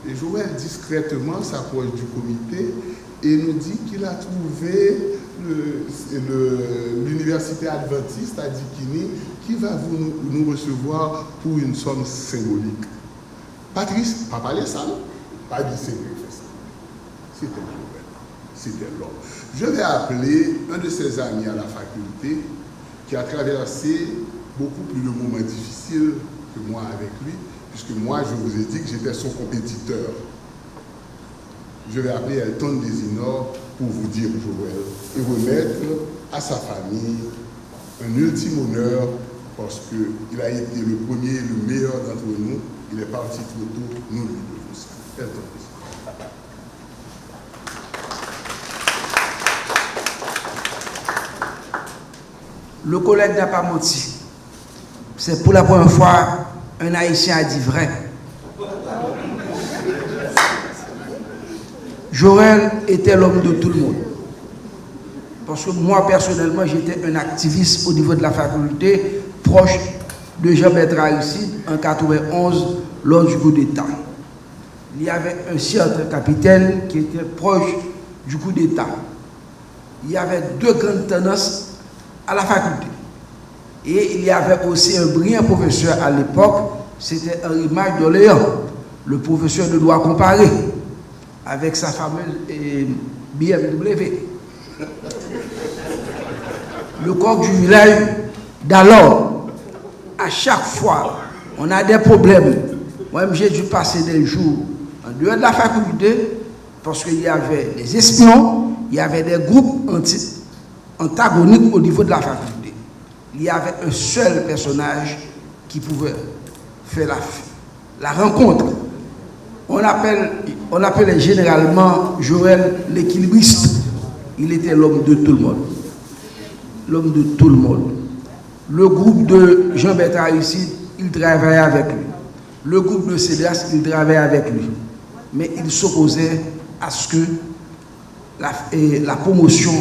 Et Joël discrètement s'approche du comité et nous dit qu'il a trouvé l'université adventiste à Dikini qui va nous recevoir pour une somme symbolique. Patrice, pas parler ça, non? Pas dit c'est lui qui fait ça. C'était Joël. C'était l'homme. Je vais appeler un de ses amis à la faculté qui a traversé beaucoup plus de moments difficiles que moi avec lui, puisque moi, je vous ai dit que j'étais son compétiteur. Je vais appeler Elton Desinor pour vous dire Joël et remettre à sa famille un ultime honneur parce qu'il a été le premier et le meilleur d'entre nous. Il est parti trop tôt, nous lui devons ça. Elton Desinor. Le collègue n'a pas menti. C'est pour la première fois un Haïtien a dit vrai. Joël était l'homme de tout le monde. Parce que moi, personnellement, j'étais un activiste au niveau de la faculté, proche de Jean-Bertrand Aristide, en 1991, lors du coup d'État. Il y avait un certain capitaine qui était proche du coup d'État. Il y avait deux grandes tendances à la faculté. Et il y avait aussi un brillant professeur à l'époque, c'était Henri Mac d'Orléans, le professeur de droit comparé, avec sa fameuse BMW. Le coq du village d'alors, à chaque fois, on a des problèmes. Moi-même, j'ai dû passer des jours en dehors de la faculté parce qu'il y avait des espions, il y avait des groupes antagoniques au niveau de la faculté. Il y avait un seul personnage qui pouvait faire la rencontre. On appelait généralement Joël l'équilibriste. Il était l'homme de tout le monde. L'homme de tout le monde. Le groupe de Jean-Bertrand Aristide, il travaillait avec lui. Le groupe de Cédras, il travaillait avec lui. Mais il s'opposait à ce que la promotion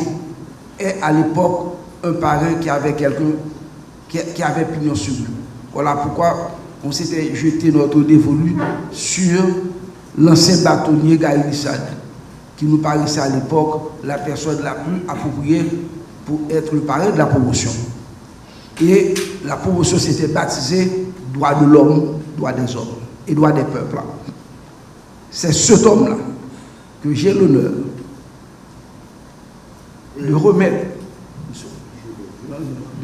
ait à l'époque un parrain qui avait quelqu'un qui avait pignon sur lui. Voilà pourquoi on s'était jeté notre dévolu sur l'ancien bâtonnier Gaël Lissade, qui nous paraissait à l'époque la personne la plus appropriée pour être le parrain de la promotion. Et la promotion s'était baptisée droit de l'homme, droit des hommes et droit des peuples. C'est cet homme-là que j'ai l'honneur de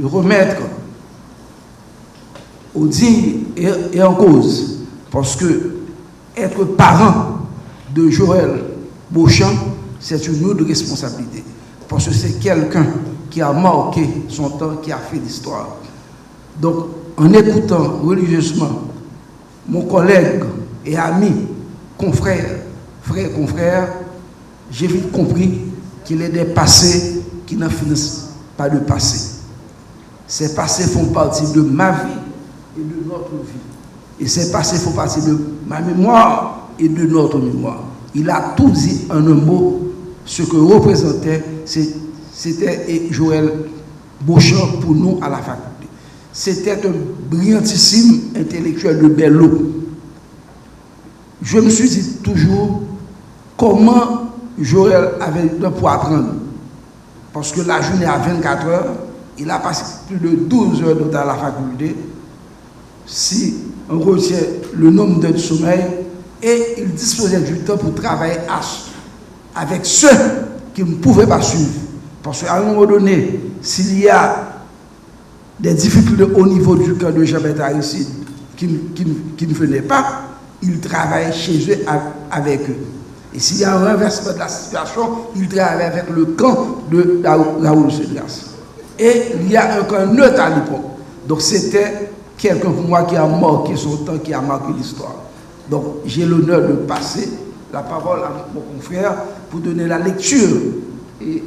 remettre au digne et en cause. Parce que être parent de Joël Beauchamp, c'est une autre responsabilité. Parce que c'est quelqu'un qui a marqué son temps, qui a fait l'histoire. Donc, en écoutant religieusement mon collègue et ami, confrère, j'ai vite compris qu'il est des passés qui n'en finissent pas de passer. Ces passés font partie de ma vie et de notre vie. Et ces passés font partie de ma mémoire et de notre mémoire. Il a tout dit en un mot, ce que représentait, c'était Joël Beauchamp pour nous à la faculté. C'était un brillantissime intellectuel de Bello. Je me suis dit toujours comment Joël avait le temps pour apprendre. Parce que la journée à 24 heures, il a passé plus de 12 heures dans la faculté. Si on retient le nombre d'heures de sommeil, et il disposait du temps pour travailler avec ceux qui ne pouvaient pas suivre. Parce qu'à un moment donné, s'il y a des difficultés au niveau du camp de Jean-Baptiste Aristide qui ne venaient pas, il travaillait chez eux avec eux. Et s'il y a un renversement de la situation, il travaillait avec le camp de Raoul Cédras. Et il y a un camp neutre à l'époque. Donc c'était quelqu'un pour moi qui a marqué son temps, qui a marqué l'histoire. Donc j'ai l'honneur de passer la parole à mon confrère pour donner la lecture. Et...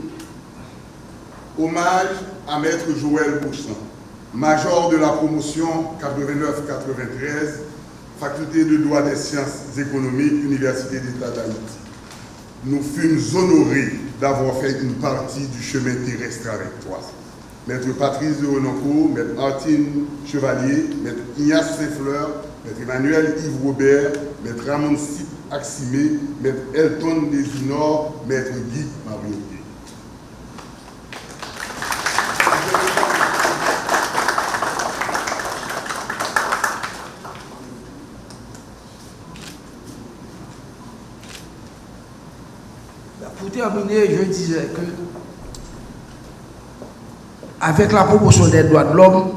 Hommage à Maître Joël Beauchamp, major de la promotion 89-93, Faculté de droit des sciences économiques, Université d'État d'Haïti. Nous fûmes honorés d'avoir fait une partie du chemin terrestre avec toi. Maître Patrice de Renoncourt, Maître Martine Chevalier, Maître Ignace Saint-Fleur, Maître Emmanuel Yves Robert, Maître Ramon Sip Aximé, Maître Elton Desinor, Maître Guy Mariotti. Pour terminer, je disais que avec la promotion des droits de l'homme,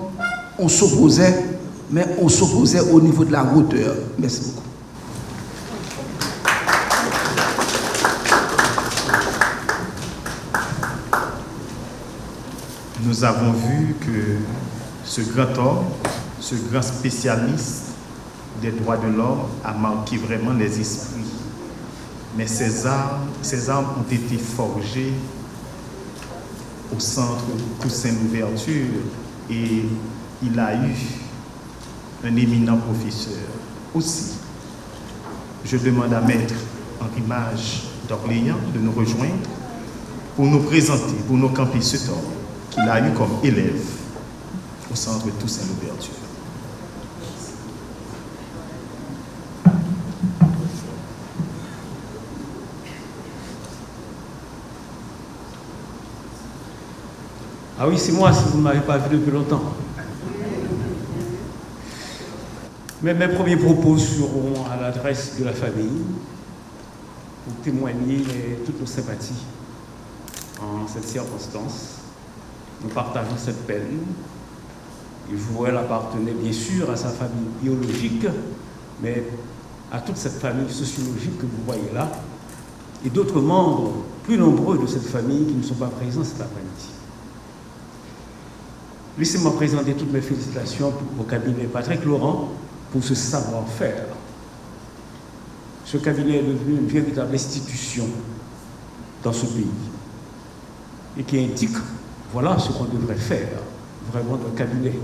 on s'opposait, mais on s'opposait au niveau de la hauteur. Merci beaucoup. Nous avons vu que ce grand homme, ce grand spécialiste des droits de l'homme a marqué vraiment les esprits. Mais ces armes ont été forgées au centre Toussaint Louverture et il a eu un éminent professeur. Aussi, je demande à Maître Henri Mage d'Orléans de nous rejoindre pour nous présenter, pour nous camper ce temps qu'il a eu comme élève au centre Toussaint Louverture. Ah oui, c'est moi si vous ne m'avez pas vu depuis longtemps. Mais mes premiers propos seront à l'adresse de la famille pour témoigner toutes nos sympathies en cette circonstance. Nous partageons cette peine. Et Joël appartenait bien sûr à sa famille biologique, mais à toute cette famille sociologique que vous voyez là, et d'autres membres plus nombreux de cette famille qui ne sont pas présents cet après-midi. Laissez-moi présenter toutes mes félicitations au cabinet Patrick Laurent pour ce savoir-faire. Ce cabinet est devenu une véritable institution dans ce pays et qui indique, voilà ce qu'on devrait faire vraiment dans le cabinet.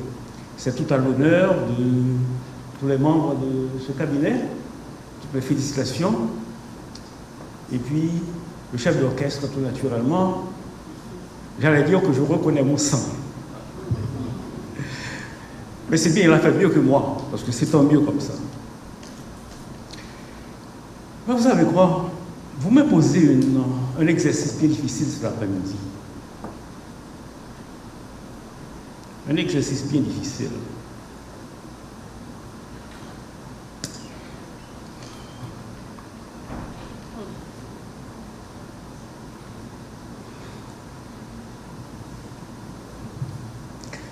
C'est tout à l'honneur de tous les membres de ce cabinet. Toutes mes félicitations. Et puis, le chef d'orchestre, tout naturellement, j'allais dire que je reconnais mon sang. Mais c'est bien, il a fait mieux que moi, parce que c'est tant mieux comme ça. Mais vous savez quoi? Vous me posez un exercice bien difficile cet après-midi. Un exercice bien difficile.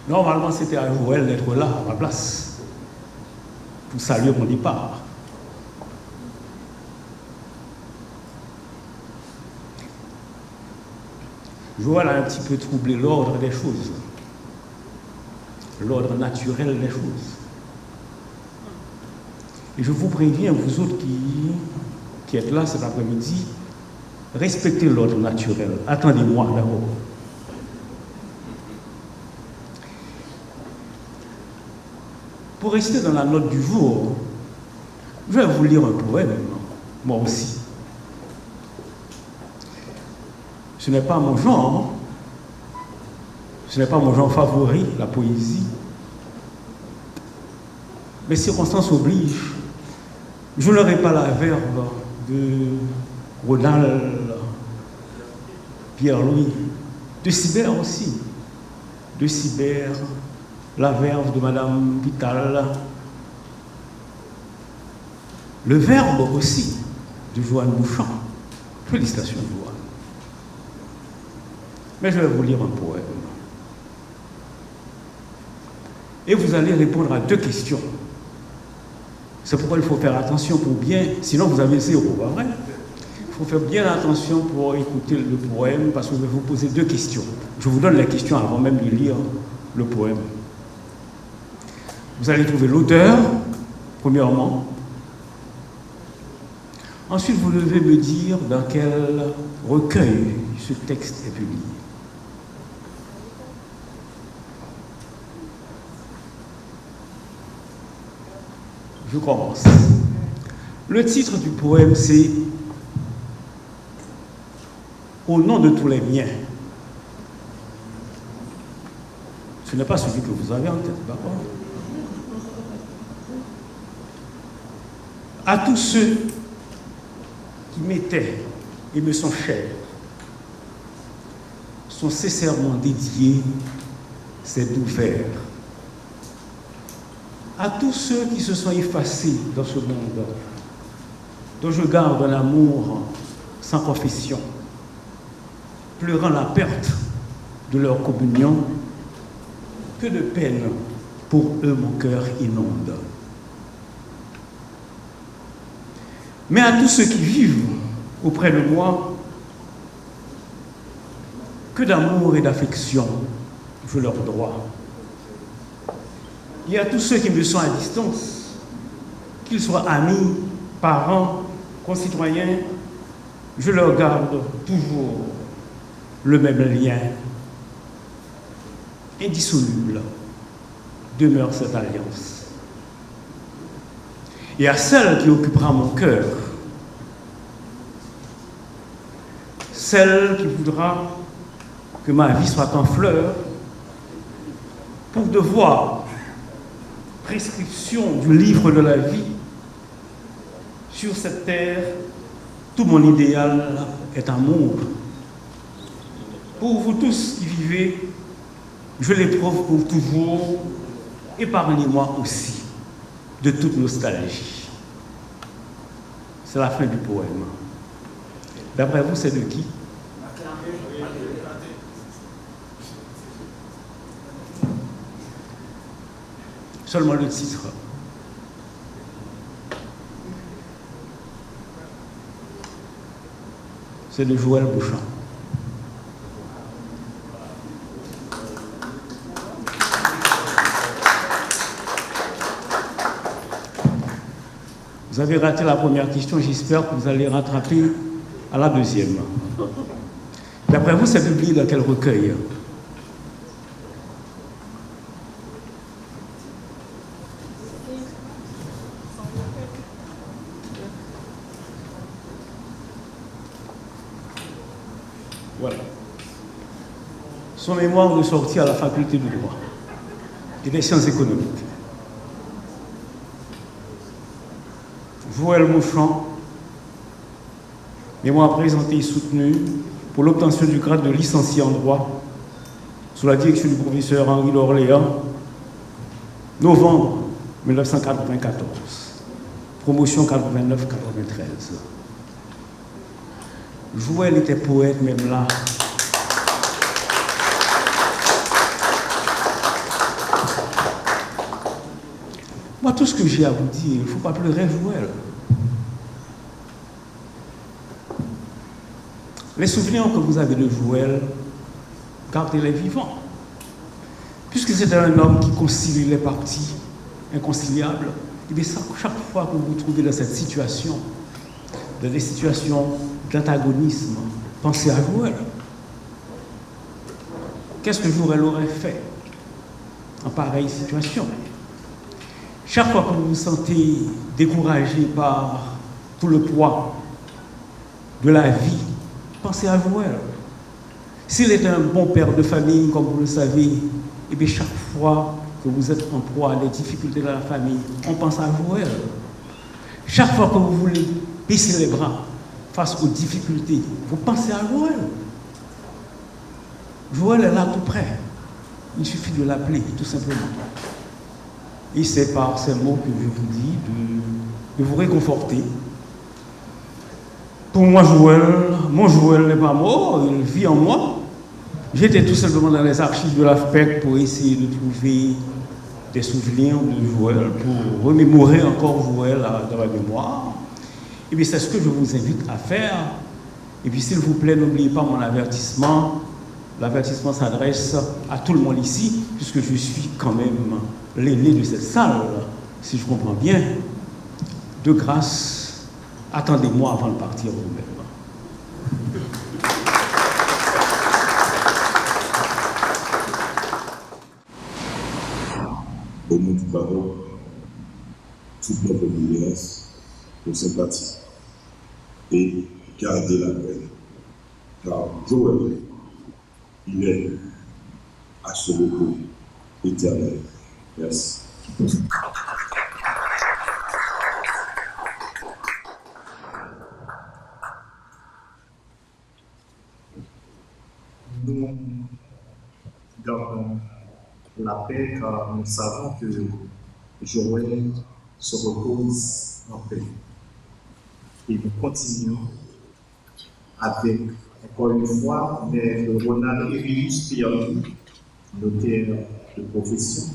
Normalement, c'était à Joël d'être là, à ma place, pour saluer mon départ. Joël a un petit peu troublé l'ordre des choses, l'ordre naturel des choses. Et je vous préviens, vous autres qui êtes là cet après-midi, respectez l'ordre naturel. Attendez-moi d'abord. Pour rester dans la note du jour, je vais vous lire un poème, moi aussi. Ce n'est pas mon genre, ce n'est pas mon genre favori, la poésie. Mais circonstances obligent. Je n'aurai pas la verve de Rodal, Pierre-Louis, de Cybère aussi, de Cybère, la verve de Madame Vital, le verbe aussi de Joanne Bouchant. Félicitations, Joanne. Mais je vais vous lire un poème. Et vous allez répondre à 2 questions. C'est pourquoi il faut faire attention pour bien, sinon vous avez 0, pas vrai? Il faut faire bien attention pour écouter le poème parce que je vais vous poser 2 questions. Je vous donne les questions avant même de lire le poème. Vous allez trouver l'auteur, premièrement. Ensuite, vous devez me dire dans quel recueil ce texte est publié. Je commence. Le titre du poème, c'est « Au nom de tous les miens ». Ce n'est pas celui que vous avez en tête, d'accord? À tous ceux qui m'étaient et me sont chers, sont sincèrement dédiés ces doux vers. À tous ceux qui se sont effacés dans ce monde, dont je garde un amour sans confession, pleurant la perte de leur communion, que de peine pour eux mon cœur inonde. Mais à tous ceux qui vivent auprès de moi, que d'amour et d'affection je leur dois. Et à tous ceux qui me sont à distance, qu'ils soient amis, parents, concitoyens, je leur garde toujours le même lien. Indissoluble demeure cette alliance. Et à celle qui occupera mon cœur, celle qui voudra que ma vie soit en fleurs, pour devoir, prescription du livre de la vie, sur cette terre, tout mon idéal est amour. Pour vous tous qui vivez, je l'éprouve pour toujours, épargnez-moi aussi de toute nostalgie. C'est la fin du poème. D'après vous, c'est de qui? Seulement le titre. C'est de Joël Bouchant. Vous avez raté la première question, j'espère que vous allez rattraper à la deuxième. D'après vous, c'est publié dans quel recueil? Voilà. Son mémoire de sortie à la faculté du droit et des sciences économiques. Joël Bouchant, mémoire présentée et soutenue pour l'obtention du grade de licencié en droit sous la direction du professeur Henri d'Orléans, novembre 1994, promotion 89-93. Joël était poète même là. Moi, tout ce que j'ai à vous dire, il ne faut pas pleurer Joël. Les souvenirs que vous avez de Joël car il est vivant. Puisque c'est un homme qui concilie les parties inconciliables, et bien chaque fois que vous vous trouvez dans cette situation, dans des situations d'antagonisme, pensez à Joël. Qu'est-ce que Joël aurait fait en pareille situation? Chaque fois que vous vous sentez découragé par tout le poids de la vie, pensez à Joël. S'il est un bon père de famille, comme vous le savez, et bien chaque fois que vous êtes en proie à des difficultés dans la famille, on pense à Joël. Chaque fois que vous voulez baisser les bras face aux difficultés, vous pensez à Joël. Joël est là tout près. Il suffit de l'appeler, tout simplement. Et c'est par ces mots que je vous dis de vous réconforter. Pour moi, mon Joël n'est pas mort, il vit en moi. J'étais tout simplement dans les archives de l'AFPEC pour essayer de trouver des souvenirs de Joël, pour remémorer encore Joël dans ma mémoire. Et bien c'est ce que je vous invite à faire. Et puis s'il vous plaît, n'oubliez pas mon avertissement. L'avertissement s'adresse à tout le monde ici, puisque je suis quand même l'aîné de cette salle, si je comprends bien. De grâce, attendez-moi avant de partir vous-même. Au nom du baron, toute notre condoléance, nos sympathies et garder la paix. Car Joël, il est à ce repos éternel. Merci. Nous gardons la paix car nous savons que Joël se repose en paix. Et nous continuons avec, encore une fois, le Ronald Emilius Pierre, notaire de profession,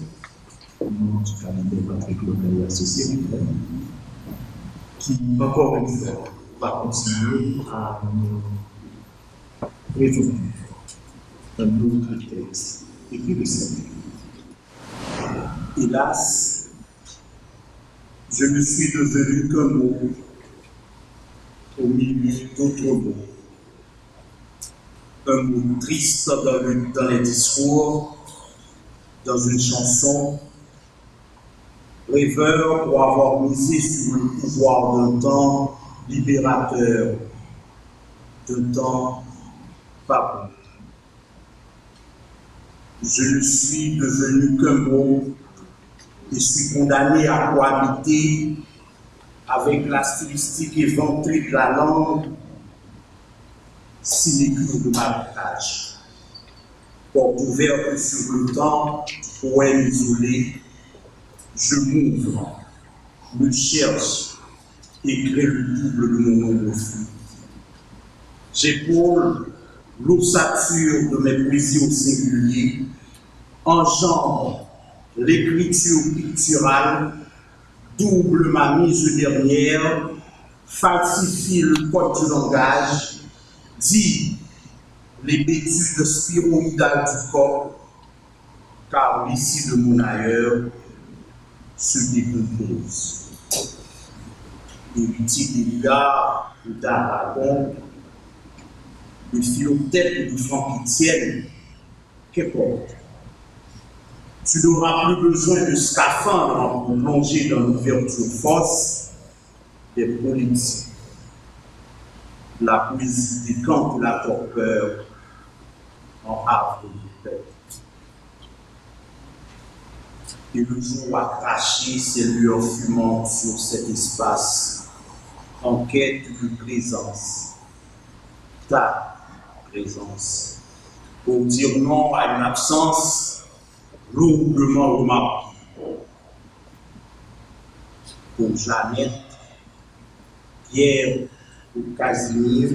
du cabinet Patrick Lorenz associé, qui, encore une fois, va continuer à nous résoudre un autre texte écrit de cette. Hélas, je ne suis devenu qu'un mot au milieu d'autres mots. Un mot triste dans les discours, dans une chanson, rêveur pour avoir misé sur le pouvoir d'un temps libérateur, d'un temps pas bon. Je ne suis devenu qu'un mot et suis condamné à cohabiter avec la stylistique éventrée de la langue, sinécure de marquage. Porte ouverte sur le temps, poème isolé, je m'ouvre, me cherche et crée le double de mon nom refus. J'épaule l'ossature de mes poésies au singulier, enjambe l'écriture picturale, double ma mise dernière, falsifie le code du langage, dit les bêtises spiroïdales du corps, car l'ici de mon ailleurs se décompose. Héritier d'Éluard ou d'Aragon, de Philoctète ou de Franck-Étienne, qu'importe. Tu n'auras plus besoin de scaphandre pour plonger dans l'ouverture fausse des politiques. La poésie décante la torpeur en havre de paix. Et le jour a craché ses lueurs fumantes sur cet espace en quête de présence. Ta présence. Pour dire non à une absence lourdement remarquée. Pour Jeannette, Pierre ou Casimir,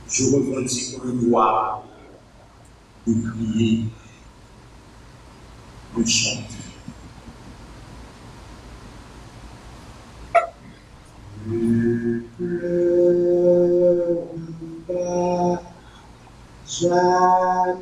je revendique le droit de crier, de chanter. Ne pleure pas, Jeannette.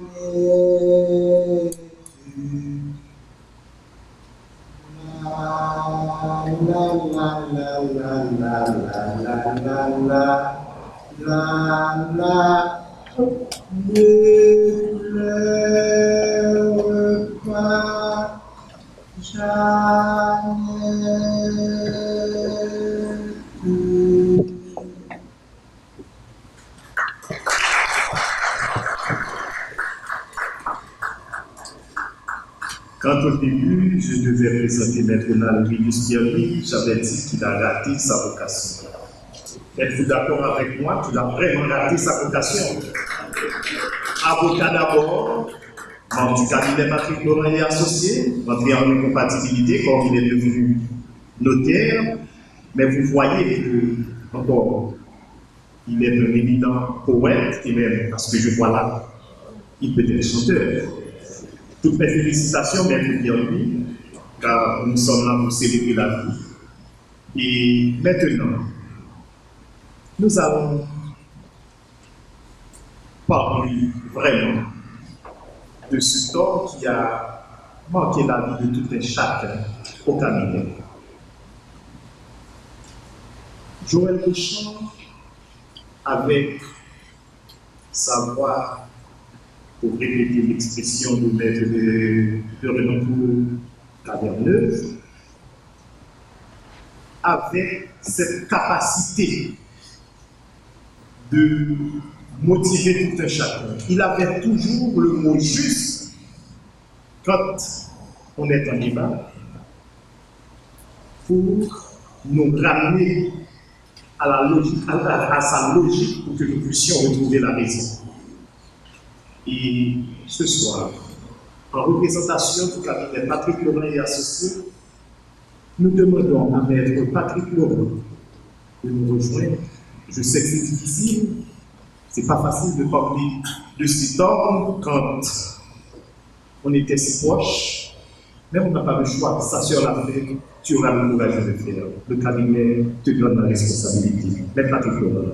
Quand au début, je devais présenter Maître Louis Pierre-Louis, j'avais dit qu'il a raté sa vocation. Êtes-vous d'accord avec moi qu'il a vraiment raté sa vocation? Avocat d'abord, membre du cabinet Patrick Laurent et Associés, entré en incompatibilité comme il est devenu notaire, mais vous voyez que, encore, il est un éminent poète, et même, parce que je vois là, il peut être chanteur. Toutes mes félicitations, Maître Pierre-Louis, car nous sommes là pour célébrer la vie. Et maintenant, nous allons parler vraiment de ce temps qui a marqué la vie de tout un chacun au cabinet. Joël Deschamps, avec sa voix, pour répéter l'expression de Maître de Renoncourt Caverneuve, avait cette capacité de motiver tout un chacun. Il avait toujours le mot juste quand on est en débat pour nous ramener à la logique, à sa logique pour que nous puissions retrouver la raison. Et ce soir, en représentation du cabinet Patrick Laurent et Associés, nous demandons à Maître Patrick Laurent de nous rejoindre. Je sais que c'est difficile, c'est pas facile de parler de cet homme quand on était si proche, mais on n'a pas le choix. Sa sœur l'a fait, tu auras le courage de le faire. Le cabinet te donne la responsabilité. Maître Patrick Laurent.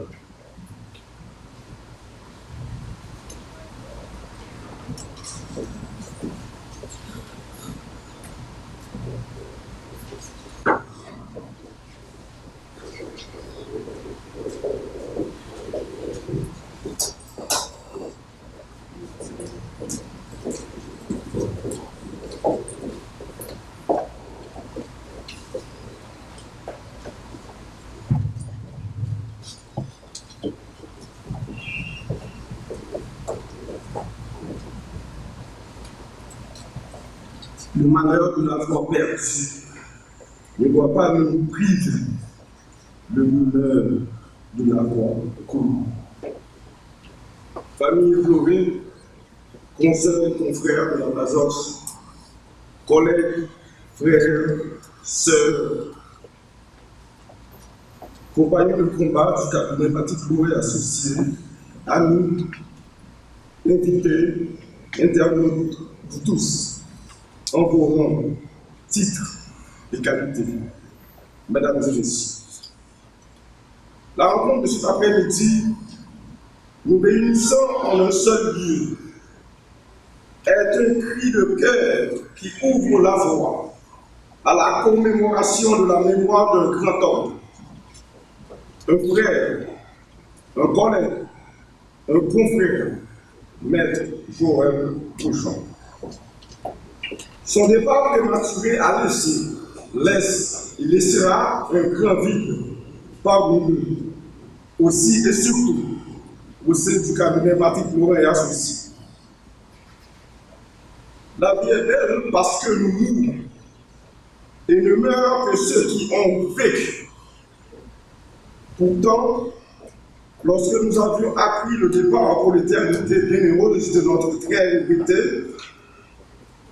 Le malheur de l'avoir perdu ne doit pas nous priver le bonheur de l'avoir connu. Famille éplorée, consoeurs et confrères de la Bazos, collègues, frères, sœurs, compagnons de combat du cabinet Patrick Laurent et Associés, amis, invités, internautes, vous tous, en vos rangs, titres et qualités. Mesdames et messieurs, la rencontre de cet après-midi, nous réunissons en un seul lieu, est un cri de cœur qui ouvre la voie à la commémoration de la mémoire d'un grand homme, un frère, un collègue, un confrère, Maître Joël Deschamps. Son départ prématuré a laissera un grand vide parmi nous, aussi et surtout au sein du cabinet Patrick Laurent et Associés. La vie est belle parce que nous mourons et ne meurent que ceux qui ont vécu. Pourtant, lorsque nous avions appris le départ pour l'éternité généreuse de notre très hérité,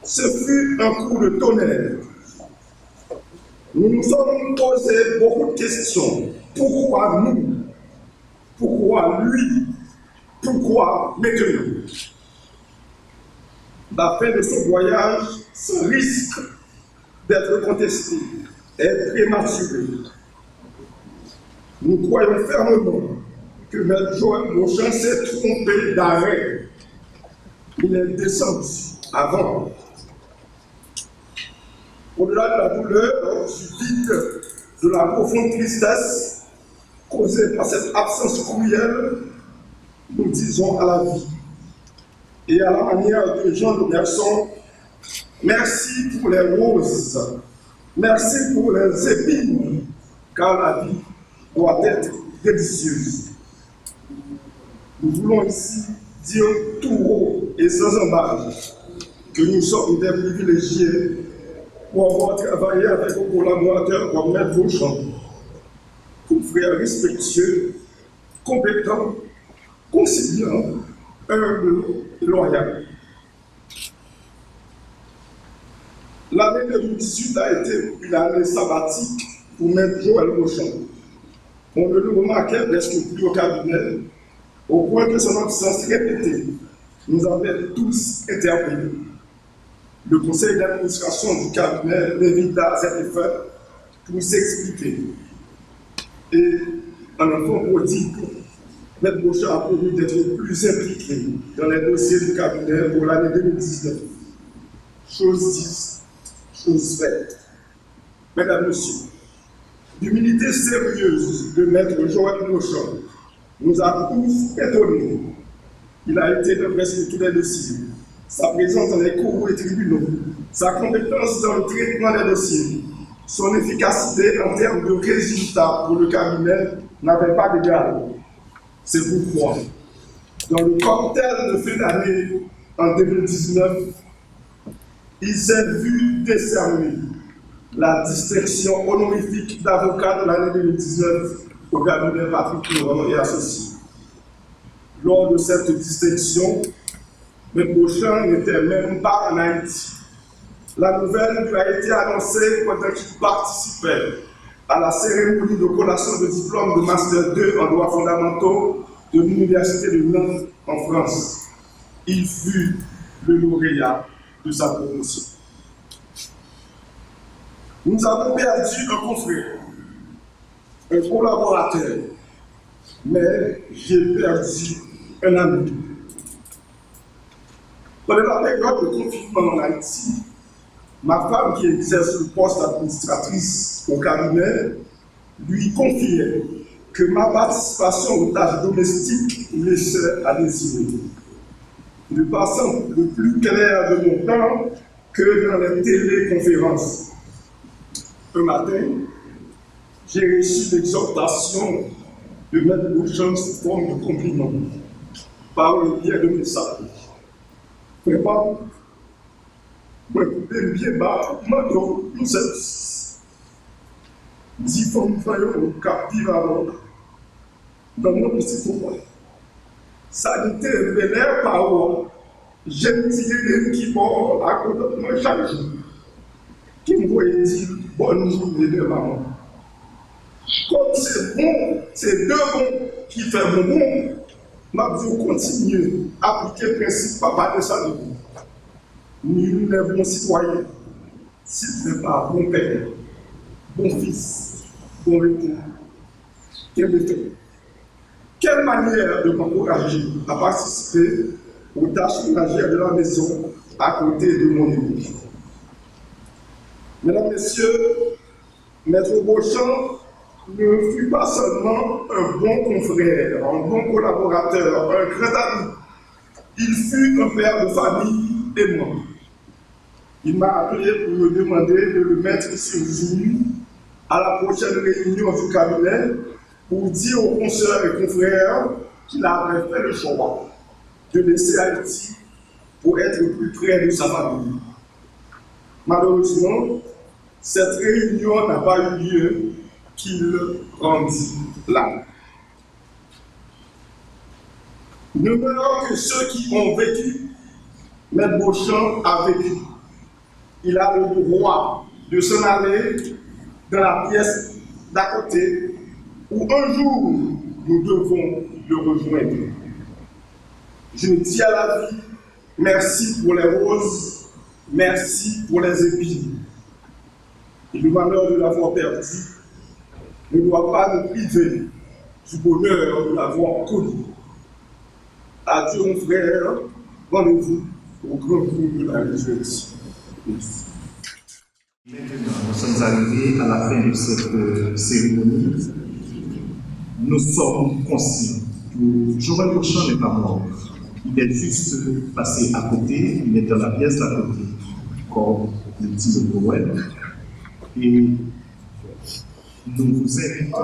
ce fut un coup de tonnerre. Nous nous sommes posé beaucoup de questions. Pourquoi nous? Pourquoi lui? Pourquoi maintenant? La fin de ce voyage, ce risque d'être contesté, est prématuré. Nous croyons fermement que Maître Joël Deschamps s'est trompé d'arrêt. Il est descendu avant Au-delà de la douleur, du vide, de la profonde tristesse causée par cette absence cruelle, nous disons à la vie. Et à la manière de Jean de Merson, merci pour les roses, merci pour les épines, car la vie doit être délicieuse. Nous voulons ici dire tout haut et sans embarras que nous sommes des privilégiés pour avoir travaillé avec nos collaborateurs comme Maître Beauchamp, confrères respectueux, compétents, conciliants, humbles et loyaux. L'année 2018 a été une année sabbatique pour Maître Joël Beauchamp. On ne le remarquait presque plus au cabinet, au point que son absence répétée nous avait tous interpellés. Le conseil d'administration du cabinet l'invita à cet effet pour s'expliquer. Et en enfant prodigue, Maître Beauchamp a promis d'être plus impliqué dans les dossiers du cabinet pour l'année 2019. Chose dite, chose faite. Mesdames, Messieurs, l'humilité sérieuse de Maître Joël Beauchamp nous a tous étonnés. Il a été dans presque tous les dossiers. Sa présence dans les cours et tribunaux, sa compétence dans le traitement des dossiers, son efficacité en termes de résultats pour le cabinet n'avait pas d'égal. C'est pourquoi, dans le cocktail de fin d'année en 2019, il s'est vu décerner la distinction honorifique d'avocat de l'année 2019 au cabinet Patrick Laurent et associés. Lors de cette distinction, M. Beauchamp n'était même pas en Haïti. La nouvelle lui a été annoncée pendant qu'il participait à la cérémonie de collation de diplôme de Master 2 en droits fondamentaux de l'Université de Nantes en France. Il fut le lauréat de sa promotion. Nous avons perdu un confrère, un collaborateur, mais j'ai perdu un ami. Pendant la période de confinement en Haïti, ma femme qui exerce le poste d'administratrice au cabinet lui confiait que ma participation aux tâches domestiques laissait à désirer. Ne passant le plus clair de mon temps que dans les téléconférences. Un matin, j'ai reçu l'exhortation de Maître Beauchamp sous forme de compliment par le biais de message. Prépare, moi, bien bas, maintenant, nous sommes 10 femmes captives alors, dans mon petit pouvoir. Sanité, vénère, parole, j'aime tirer qui mort à côté de moi chaque jour, qui me voyait dire bonne journée de maman. Comme c'est bon, c'est deux bons qui fait bon, m'a dit continuer à appliquer le principe papa de sa vie. Nul n'est bon citoyen s'il n'est pas bon père, bon fils, bon époux. Quelle manière de m'encourager à participer aux tâches ménagères de la maison à côté de mon époux. Mesdames, Messieurs, Maître Beauchamp ne fut pas seulement un bon confrère, un bon collaborateur, un grand ami. Il fut un père de famille aimant. Il m'a appelé pour me demander de le mettre sur Zoom à la prochaine réunion du cabinet pour dire aux consoeurs et confrères qu'il avait fait le choix de laisser Haïti pour être plus près de sa famille. Malheureusement, cette réunion n'a pas eu lieu qu'il rendit là. Ne meurent que ceux qui ont vécu. Maître Beauchamp a vécu. Il a le droit de s'en aller dans la pièce d'à côté où un jour nous devons le rejoindre. Je dis à la vie, merci pour les roses, merci pour les épines. Et le malheur de l'avoir perdu ne doit pas nous priver du bonheur de l'avoir connu. Adieu mon frère, rendez-vous au grand jour de la résurrection. Merci. Maintenant, nous sommes arrivés à la fin de cette cérémonie. Nous sommes conscients que Joël Beauchamp n'est pas mort. Il est juste passé à côté, il est dans la pièce d'à côté, comme le dit le poète. Et nous vous invitons,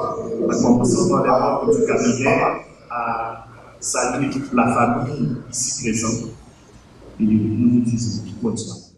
à commencer par les membres du cabinet, à saluer toute la famille ici présente. Et nous vous disons bonne soirée.